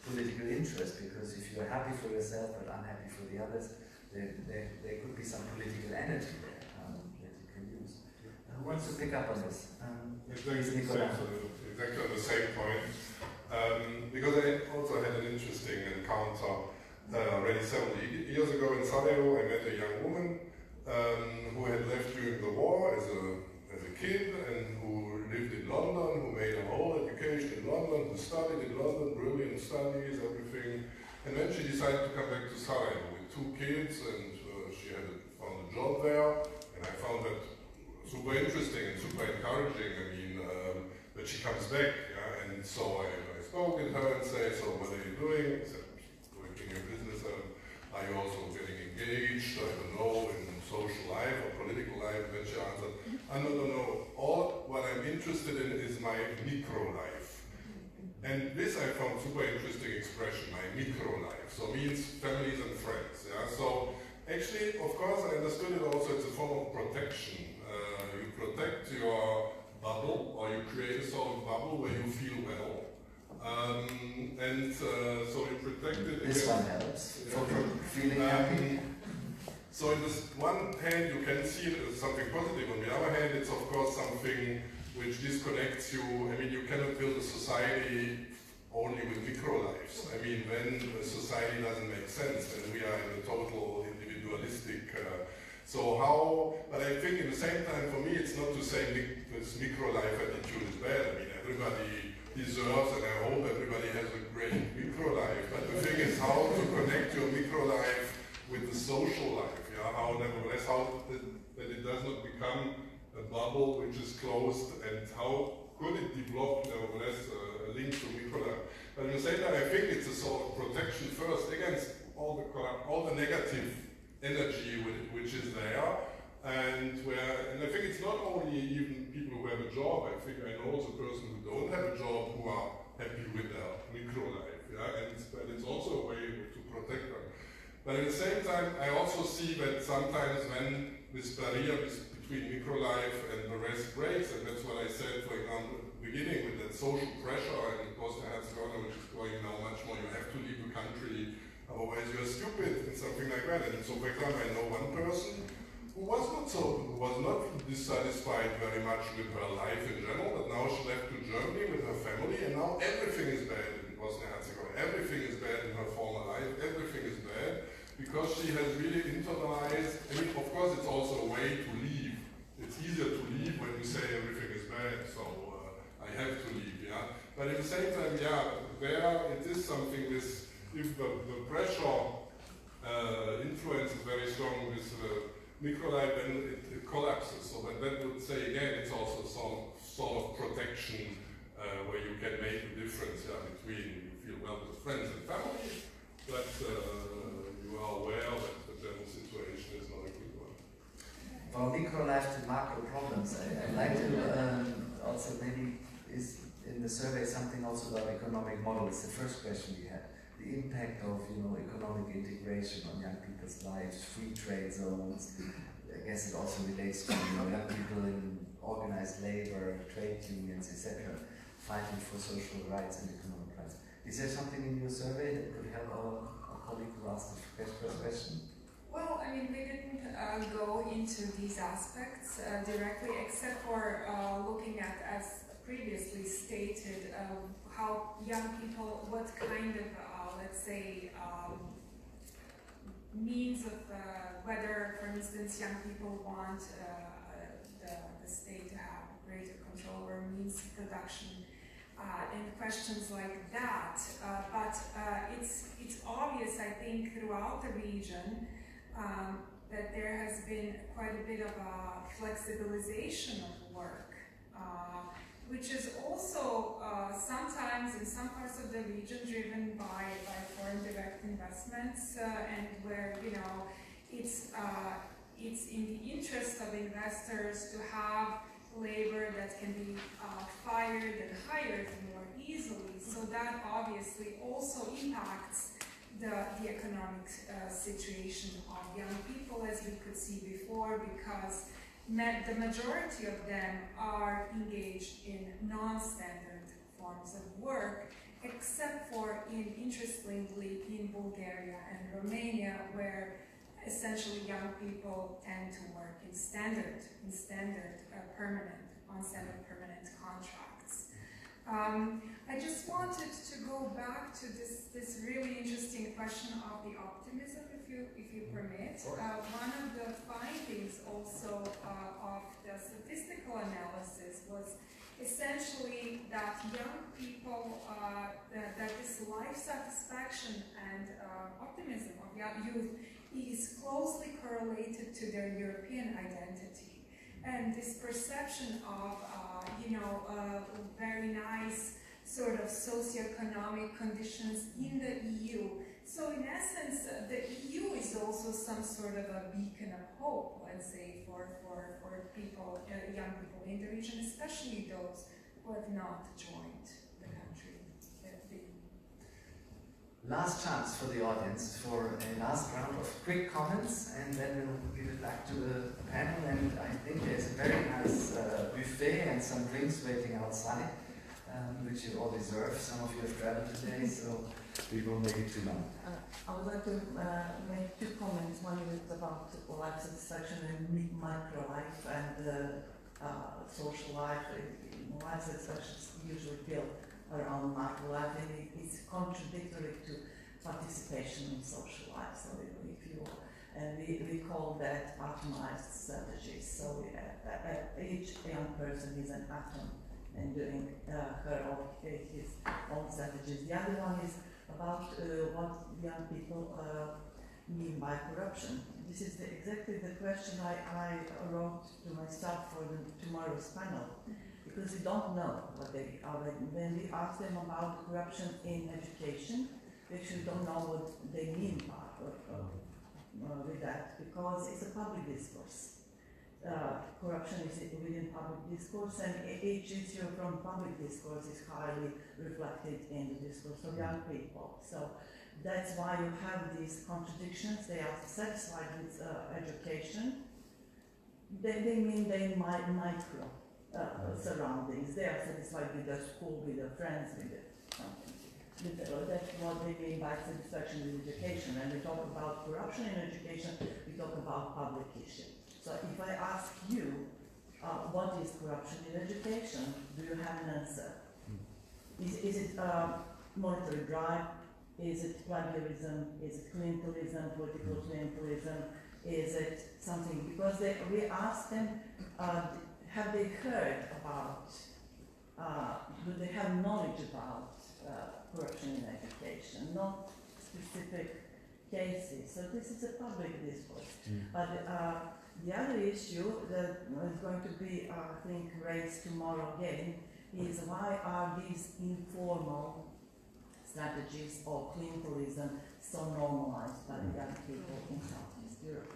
Speaker 2: political interest, because if you're happy for yourself but unhappy for the others, there could be some political energy there that you can use. Who wants to pick up on this?
Speaker 4: Exactly on the same point. Because I also had an interesting encounter already several years ago in Sarajevo. I met a young woman who had left during the war as a kid and who lived in London, who made her whole education in London, who studied in London, brilliant studies, everything. And then she decided to come back to Sarajevo with 2 kids, and she had found a job there. And I found that super interesting and super encouraging. I mean, that she comes back. Yeah? And so I spoke with her and said, so what are you doing? I said, I'm doing your business. Are you also getting engaged, I don't know, in social life or political life? And then she answered, no. All what I'm interested in is my micro life. And this I found super interesting expression, my micro life. So means families and friends. Yeah? So actually, of course, I understood it also as a form of protection. You protect your bubble, or you create a sort of bubble where you feel well. So you protect it.
Speaker 2: This one helps for feeling happy.
Speaker 4: So on this one hand, you can see it as something positive. On the other hand, it's of course something which disconnects you. I mean, you cannot build a society only with micro lives. I mean, when a society doesn't make sense, then we are in a total individualistic. But I think at the same time, for me, it's not to say this micro life attitude is bad. I mean, everybody deserves, and I hope everybody has a great micro life. But the thing is how to connect your micro life with the social life. Yeah, how nevertheless, that it does not become a bubble which is closed, and how could it develop nevertheless a link to micro life. But at the same time, I think it's a sort of protection first against all the negative energy which is there, and I think it's not only even people who have a job. I think I know also persons who don't have a job who are happy with their micro life. Yeah, but it's also a way to protect them. But at the same time, I also see that sometimes when this barrier between microlife and the rest breaks, and that's what I said, for example, beginning with that social pressure in Bosnia-Herzegovina, which is going now much more, you have to leave the country, otherwise you're stupid, and something like that. And so, for example, I know one person who was not dissatisfied very much with her life in general, but now she left to Germany with her family, and now everything is bad in Bosnia-Herzegovina. Everything is bad in her former life, everything is bad, because she has really internalized. I mean, of course, it's also a way to leave. It's easier to leave when you say everything is bad, so I have to leave, yeah. But at the same time, yeah, there it is something this, if the pressure influence is very strong with microlife, then it collapses. So that would say, again, it's also some sort of protection where you can make a difference, yeah, between you feel well with friends and family, but you are aware that the general situation is not a good one.
Speaker 2: For microlife to macro problems, I'd like to also maybe is in the survey something also about economic model. It's the first question we had. The impact of economic integration on young people's lives, free trade zones. I guess it also relates to young people in organized labor, trade unions, etc., fighting for social rights and economic rights. Is there something in your survey that could help our colleague who asked the first question?
Speaker 3: Well, I mean, we didn't go into these aspects directly, except for looking at, as previously stated, how young people, what kind of, let's say, means of whether, for instance, young people want the state to have greater control over means of production, and questions like that. But it's obvious, I think, throughout the region that there has been quite a bit of a flexibilization of work, which is also sometimes in some parts of the region driven by foreign direct investments, and where it's in the interest of investors to have labor that can be fired and hired more easily. So that obviously also impacts the economic situation of young people, as we could see before, because the majority of them are engaged in non-standard forms of work, except for, interestingly, in Bulgaria and Romania, where essentially young people tend to work in standard permanent contracts. I just wanted to go back to this really interesting question of the optimism, if you permit. One of the findings also of the statistical analysis was essentially that young people, that this life satisfaction and optimism of young youth is closely correlated to their European identity. And this perception of, very nice sort of socioeconomic conditions in the EU. So in essence, the EU is also some sort of a beacon of hope, let's say, for people, young people in the region, especially those who have not joined the country.
Speaker 2: Last chance for the audience for a last round of quick comments, and then we'll give it back to the panel. And I think there's a very nice buffet and some drinks waiting outside, which you all deserve. Some of you have traveled today, so we won't make it too long.
Speaker 9: I would like to make two comments. One is about life satisfaction and micro-life and social life. Life satisfaction is usually built around macro-life, and it's contradictory to participation in social life. So if you we call that atomized strategies. So each young person is an atom and doing her or his own strategies. The other one is about what young people mean by corruption. This is exactly the question I wrote to myself for tomorrow's panel, because we don't know what they are. When we ask them about corruption in education, we actually don't know what they mean by with that, because it's a public discourse. Corruption is within public discourse, and each issue from public discourse is highly reflected in the discourse of young people. So That's why you have these contradictions. They are satisfied with education. They mean they micro surroundings. They are satisfied with their school, with their friends, with it. That's what they mean by satisfaction with education. When we talk about corruption in education, we talk about public issue. So if I ask you, what is corruption in education, do you have an answer? Is it monetary bribe? Is it plagiarism? Is it clientelism, political clientelism? Is it something, because we asked them, have they heard about, do they have knowledge about corruption in education, not specific cases. So this is a public discourse. But the other issue that is going to be, I think, raised tomorrow again is why are these informal strategies of clientelism so normalized by the young people in Southeast Europe?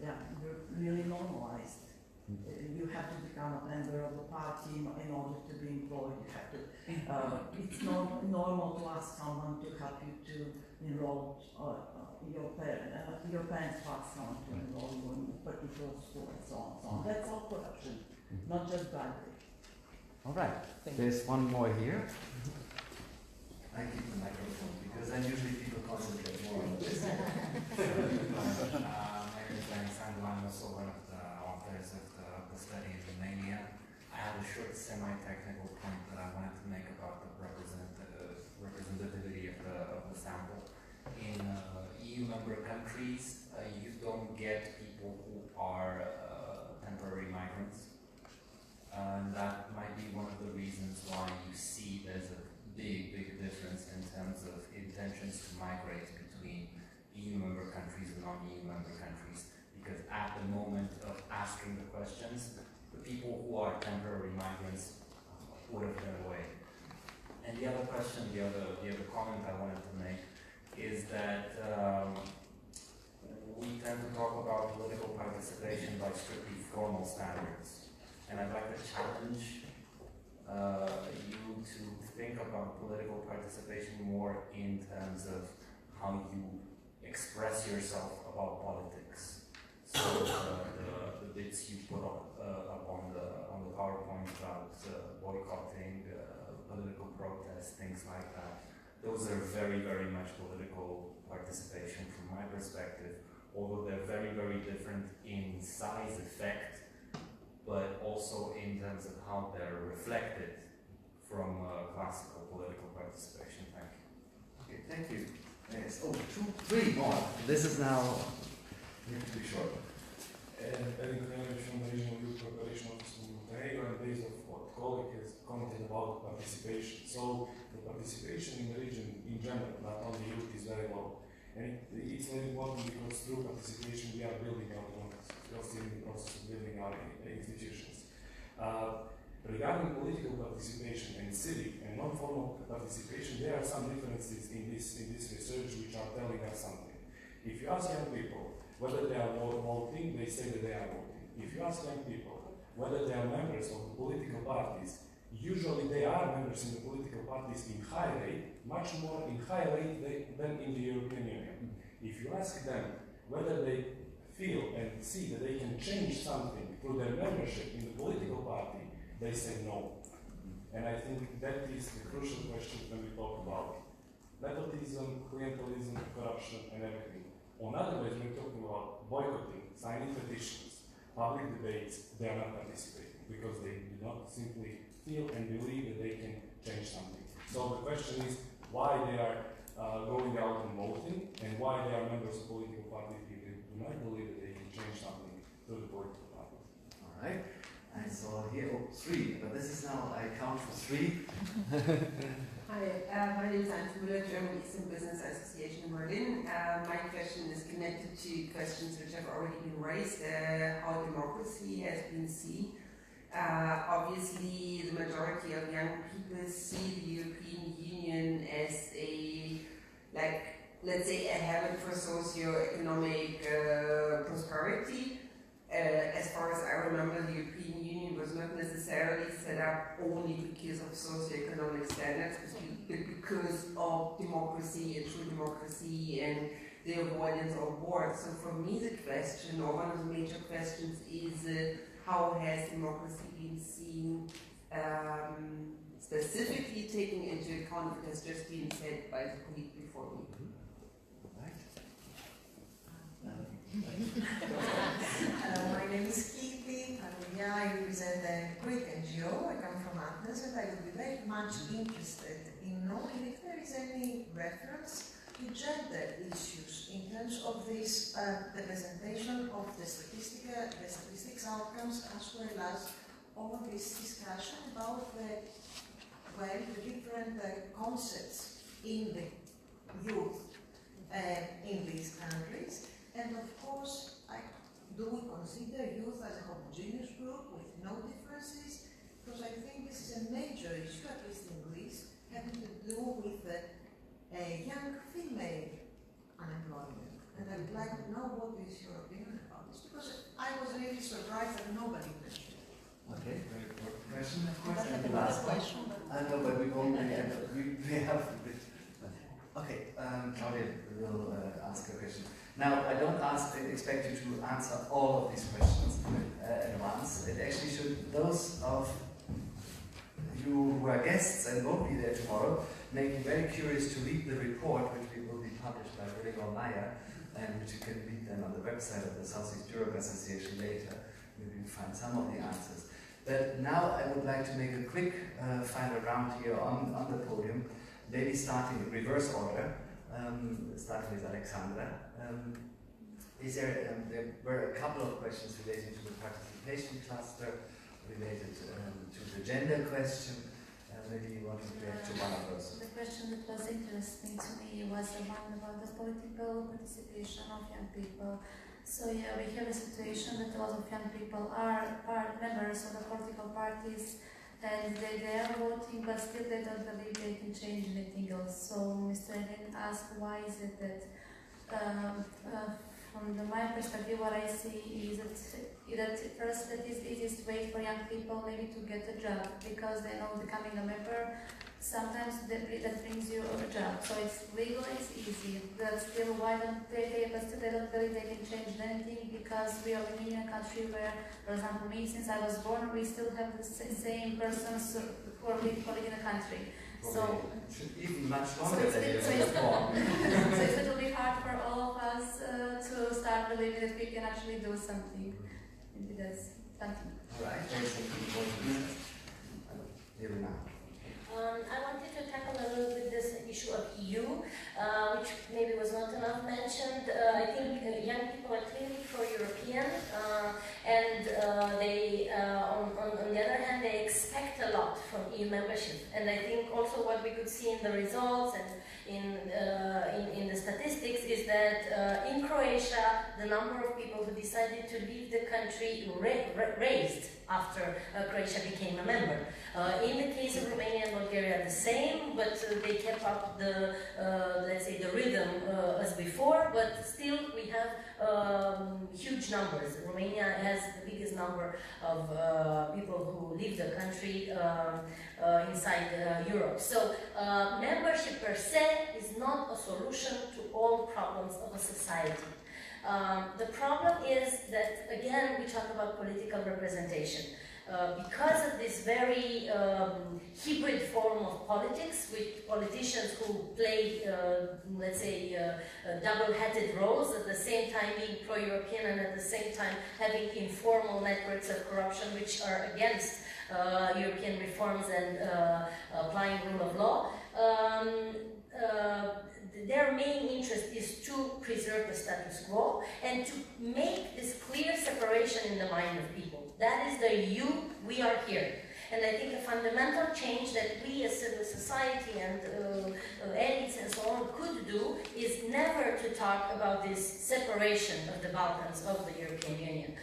Speaker 9: Yeah, they're really normalized. You have to become a member of the party in order to be employed. You have to. It's normal to ask someone to help you to enroll your parents ask someone to enroll you in a particular school and so on. So on. That's all corruption, not just bribery.
Speaker 2: All right. There's one more here. I keep the microphone because then usually people concentrate more on this.
Speaker 13: My name is Aleksandra. I'm also one of the authors of the study in Romania. I have a short semi-technical point that I wanted to make about the representativity of the sample. In EU member countries, you don't get people who are temporary migrants. And that might be one of the reasons why you see there's a big difference in terms of intentions to migrate between EU member countries and non-EU member countries. Because at the moment of asking the questions, the people who are temporary migrants would have been away. And the other question, the other comment I wanted to make is that we tend to talk about political participation by strictly formal standards. And I'd like to challenge you to think about political participation more in terms of how you express yourself about politics. So the bits you put up on the PowerPoint about boycotting, political protests, things like that, those are very much political participation from my perspective, although they're very different in size effect, but also in terms of how they're reflected from classical political participation. Thank you.
Speaker 2: Okay, thank you. Yes. Oh, 2, 3 more. This is now, you have to be short.
Speaker 14: Eric from the Regional Youth Preparation Office in Montenegro, and based on what colleague has commented about participation. So the participation in the region in general, not only youth, is very low. And it's very important because through participation we are building our democracy. We are still in the process of building our institutions. Regarding political participation and civic and non-formal participation, there are some differences in this research which are telling us something. If you ask young people whether they are voting, they say that they are voting. If you ask young people whether they are members of the political parties, usually they are members in the political parties in high rate, much more in high rate than in the European Union. If you ask them whether they feel and see that they can change something through their membership in the political party, they say no. And I think that is the crucial question when we talk about nepotism, clientelism, corruption, and everything. On other ways, when we're talking about boycotting, signing petitions, public debates, they are not participating because they do not simply feel and believe that they can change something. So the question is why they are going out and voting, and why they are members of political parties if they do not believe that they can change something through the political parties.
Speaker 2: All right. I saw here 3, but this is now, I count for 3.
Speaker 15: Hi, my name is Anita, German Eastern Business Association in Berlin. My question is connected to questions which have already been raised, how democracy has been seen. Obviously, the majority of young people see the European Union as a, let's say, a habit for socio-economic prosperity. As far as I remember, the European Union was not necessarily set up only because of socioeconomic standards, but because of democracy and true democracy and the avoidance of wars. So for me the question, or one of the major questions, is how has democracy been seen, specifically taking into account what has just been said by the colleague before me.
Speaker 16: Hello, my name is Kitty. I represent a Greek NGO. I come from Athens, and I would be very much interested in knowing if there is any reference to gender issues in terms of this the presentation of the statistics outcomes, as well as all this discussion about the different concepts in the youth in these countries. And of course, do we consider youth as a homogeneous group with no differences? Because I think this is a major issue, at least in Greece, having to do with young female unemployment. And I would like to know what is your opinion about this, because I was really surprised that nobody mentioned it.
Speaker 2: Okay, very important question, of course, and the last question. I know, but we won't we have a bit. Okay, Claudia will ask a question. Now, I don't expect you to answer all of these questions at once. It actually should, those of you who are guests and won't be there tomorrow, make me very curious to read the report, which will be published by Gregor Meyer, and which you can read then on the website of the Southeast Europe Association later. Maybe you find some of the answers. But now I would like to make a quick final round here on the podium, maybe starting in reverse order. Starting with Aleksandra. There were a couple of questions relating to the participation cluster, related to the gender question. Maybe you want to react to one of those.
Speaker 6: The question that was interesting to me was the one about the political participation of young people. So yeah, we have a situation that a lot of young people are members of the political parties, and they are voting, but still they don't believe they can change anything else. So Mr. Edin asked, why is it that, from my perspective, what I see is that first, that is the easiest way for young people maybe to get a job, because they know becoming a member, sometimes that brings you a job. So it's legal, it's easy, but still why don't they don't believe they can change anything, because we are living in a country where, for example, me, since I was born, we still have the same persons who are living in the country. So
Speaker 2: even much longer than you were born.
Speaker 6: So it's a little bit hard for all of us to start believing that we can actually do something. Maybe that's something.
Speaker 2: All right, there's something important. Miruna.
Speaker 5: I wanted to tackle a little bit this issue of EU, which maybe was not enough mentioned. I think young people are clearly pro-European, and they, on the other hand, they expect a lot from EU membership. And I think also what we could see in the results and in the statistics is that in Croatia, the number of people who decided to leave the country raised after Croatia became a member. In the case of Romania and Bulgaria, the same, but they kept up the, let's say, the rhythm as before, but still we have huge numbers. Romania has the biggest number of people who leave the country inside Europe. So membership per se is not a solution to all problems of a society. The problem is that, again, we talk about political representation. Because of this very hybrid form of politics, with politicians who play, let's say, double-headed roles, at the same time being pro-European and at the same time having informal networks of corruption which are against European reforms and applying rule of law. Their main interest is to preserve the status quo and to make this clear separation in the mind of people. That is the you, we are here. And I think a fundamental change that we as civil society and elites and so on could do is never to talk about this separation of the Balkans of the European Union.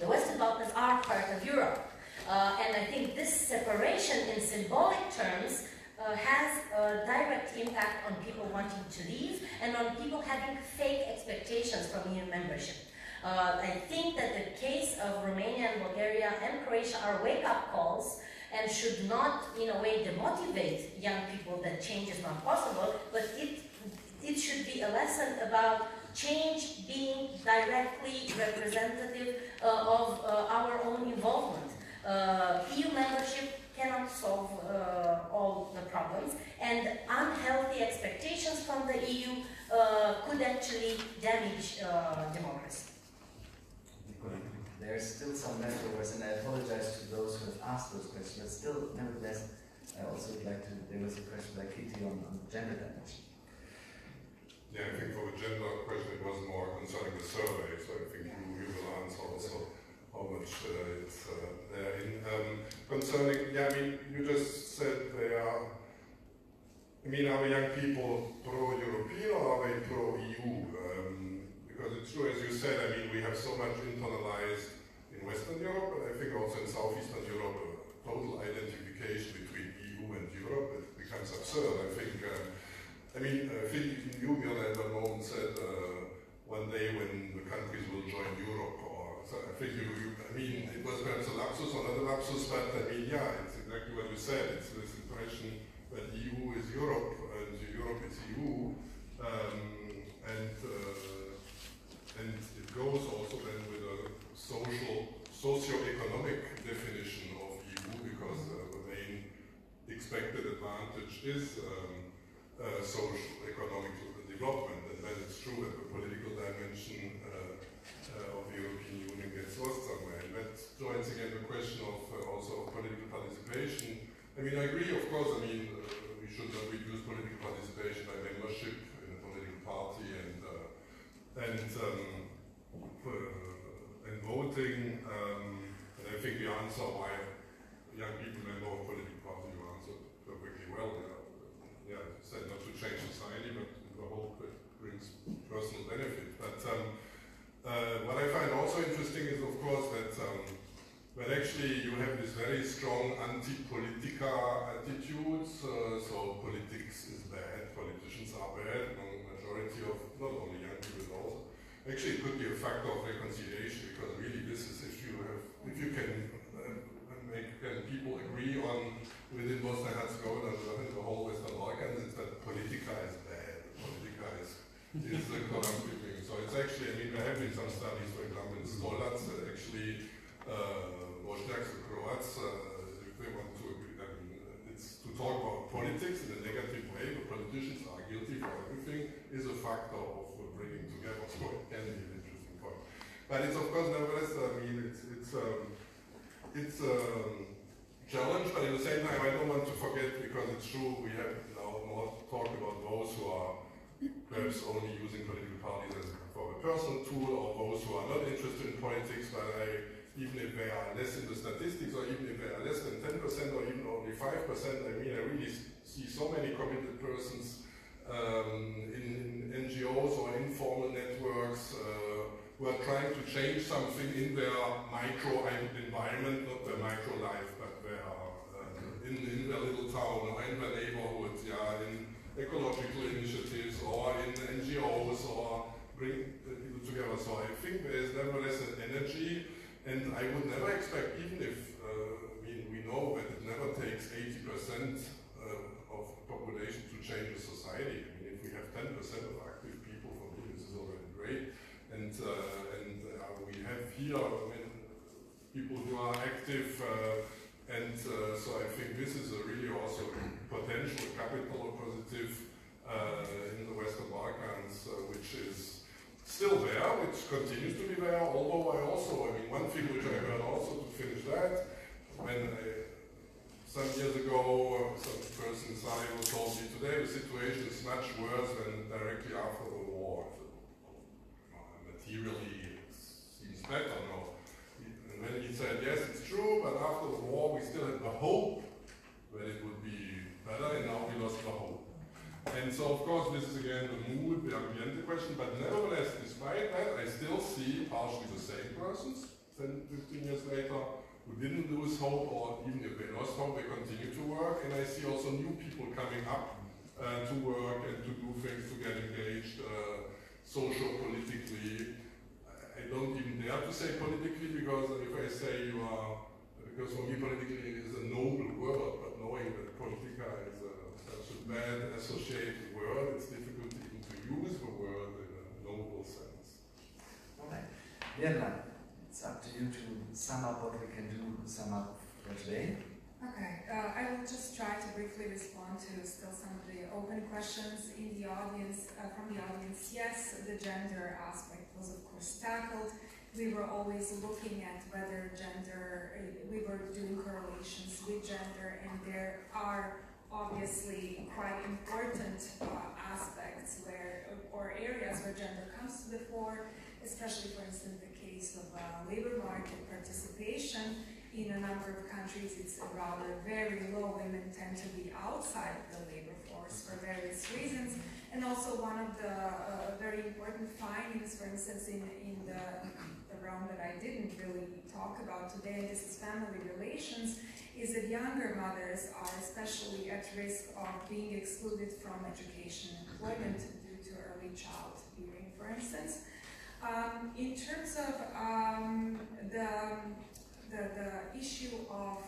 Speaker 5: The Western Balkans are part of Europe. And I think this separation in symbolic terms has a direct impact on people wanting to leave and on people having fake expectations from EU membership. I think that the case of Romania and Bulgaria and Croatia are wake-up calls, and should not, in a way, demotivate young people that change is not possible, but it should be a lesson about change being directly representative of our own involvement. EU membership cannot solve all the problems, and unhealthy expectations from the EU could actually damage democracy.
Speaker 2: There are still some leftovers, and I apologize to those who have asked those questions, but still, nevertheless, I also would like to, there was a question by Kitty on gender dimension.
Speaker 4: Yeah, I think for the gender question it was more concerning the survey, so I think you will answer also how much it's there in. Concerning, yeah, I mean, you just said they are, I mean, are the young people pro-European or are they pro-EU? Because it's true, as you said, I mean, we have so much internalized in Western Europe, but I think also in Southeastern Europe, a total identification between EU and Europe, it becomes absurd. I think you, Mirna, at one moment said one day when the countries will join Europe, or so I think I mean, it was perhaps a lapsus or not a lapsus, but I mean, yeah, it's exactly what you said. It's this impression that EU is Europe and Europe is EU, and it goes also then with a socio-economic definition of EU, because the main expected advantage is social-economic development, and then it's true that the political dimension of the European Union gets lost somewhere. And that joins again the question of also of political participation. I mean, I agree, of course, I mean, we should not reduce political participation by membership in a political party and voting. And I think the answer why young people member of political party, you answered perfectly well. Yeah, said not to change society, but in the hope it brings personal benefit. But what I find also interesting is, of course, that actually you have this very strong anti-politica attitudes. So politics is bad, politicians are bad, among the majority of not only young people, but also actually it could be a factor of reconciliation, because really this is if you can people agree on within Bosnia and Herzegovina and the whole Western Balkans, it's that politica is bad. Politica is the corruptive thing. So it's actually, I mean, there have been some studies, for example, in Stolac, that actually Bosniaks and Croats, if they want to agree, I mean, it's to talk about politics in a negative way, but politicians are guilty for everything, is a factor of bringing together. So it can be an interesting point. But it's, of course, nevertheless, I mean, it's a challenge, but at the same time, I don't want to forget, because it's true, we have now more talk about those who are perhaps only using political parties as for a personal tool, or those who are not interested in politics, but even if they are less in the statistics, or even if they are less than 10%, or even only 5%, I mean, I really see so many committed persons in NGOs or informal networks who are trying to change something in their micro environment, not their micro life, but their, in their little town or in their neighborhood, yeah, in ecological initiatives or in NGOs, or bring people together. So I think there is nevertheless an energy, and I would never expect, even if we know that it never takes 80% of population to change a society. I mean, if we have 10% of active people, for me this is already great. And we have here people who are active, so I think this is a really also potential capital or positive in the Western Balkans, which is still there, which continues to be there, although I mean, one thing which I heard also to finish that, when some years ago, some person in Sarajevo told me today the situation is much worse than directly after the war. Materially, it seems better now. And then he said, yes, it's true, but after the war we still had the hope that it would be better, and now we lost the hope. And so, of course, this is again the mood, the ambiente question, but nevertheless, despite that, I still see partially the same persons 10, 15 years later who didn't lose hope, or even if they lost hope, they continue to work, and I see also new people coming up to work and to do things, to get engaged socio-politically. I don't even dare to say politically, because if I say you are because for me politically is a noble word, but knowing that politica is such a bad associated word, it's difficult even to use the word in a noble sense.
Speaker 2: All right. Mirna, it's up to you to sum up what we can do, sum up for today.
Speaker 3: Okay, I will just try to briefly respond to still some of the open questions in the audience, from the audience. Yes, the gender aspect was of course tackled. We were always looking at whether gender, we were doing correlations with gender, and there are obviously quite important aspects or areas where gender comes to the fore, especially for instance the case of labor market participation. In a number of countries it's rather very low. Women tend to be outside of the labor force for various reasons. And also one of the very important findings, for instance, in the realm that I didn't really talk about today, and this is family relations, is that younger mothers are especially at risk of being excluded from education and employment due to early child bearing, for instance. In terms of the issue of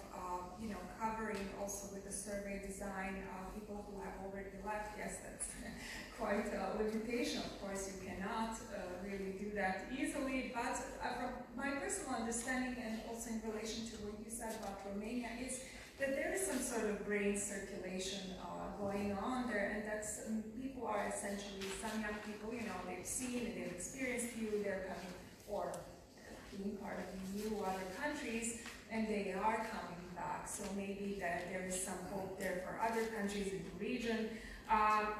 Speaker 3: covering also with the survey design people who have already left, yes, that's quite a limitation. Of course, you cannot really do that easily, but from my personal understanding and also in relation to what you said about Romania is that there is some sort of brain circulation going on there, and that's people are essentially, some young people, they've seen and they've experienced you, they're coming or being part of new other countries, and they are coming back. So maybe that there is some hope there for other countries in the region.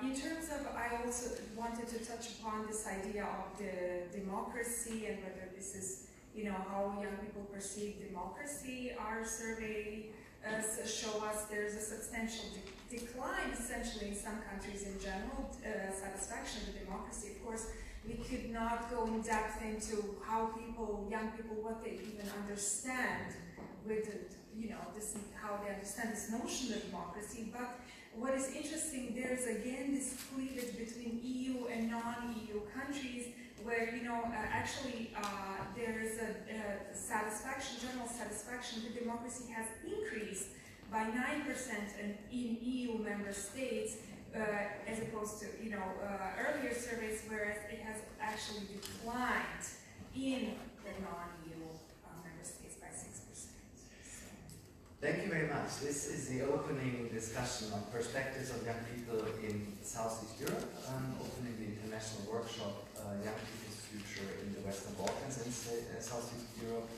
Speaker 3: In terms of, I also wanted to touch upon this idea of the democracy and whether this is, how young people perceive democracy. Our survey show us there's a substantial decline, essentially, in some countries in general, satisfaction with democracy. Of course, we could not go in depth into how young people, what they even understand with, how they understand this notion of democracy. But what is interesting, there's again this cleavage between EU and non-EU countries, where actually there is a general satisfaction with democracy has increased by 9% in EU member states, as opposed to earlier surveys, whereas it has actually declined in the non-EU member states by 6%.
Speaker 2: Thank you very much. This is the opening discussion on perspectives of young people in Southeast Europe, opening the international workshop Young People's Future in the Western Balkans and Southeast Europe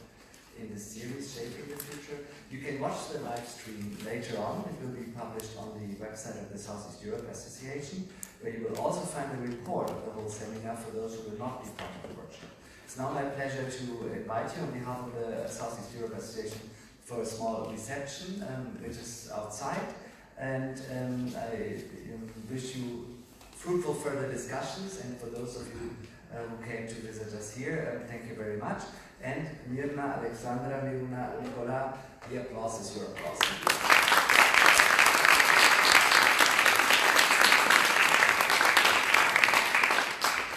Speaker 2: in the series Shaping the Future. You can watch the live stream later on. It will be published on the website of the Southeast Europe Association, where you will also find the report of the whole seminar for those who will not be part of the workshop. It's now my pleasure to invite you on behalf of the Southeast Europe Association for a small reception, which is outside, and I wish you fruitful further discussions, and for those of you who came to visit us here, thank you very much. And Mirna, Aleksandra, Miruna, Nicola, the applause is your applause.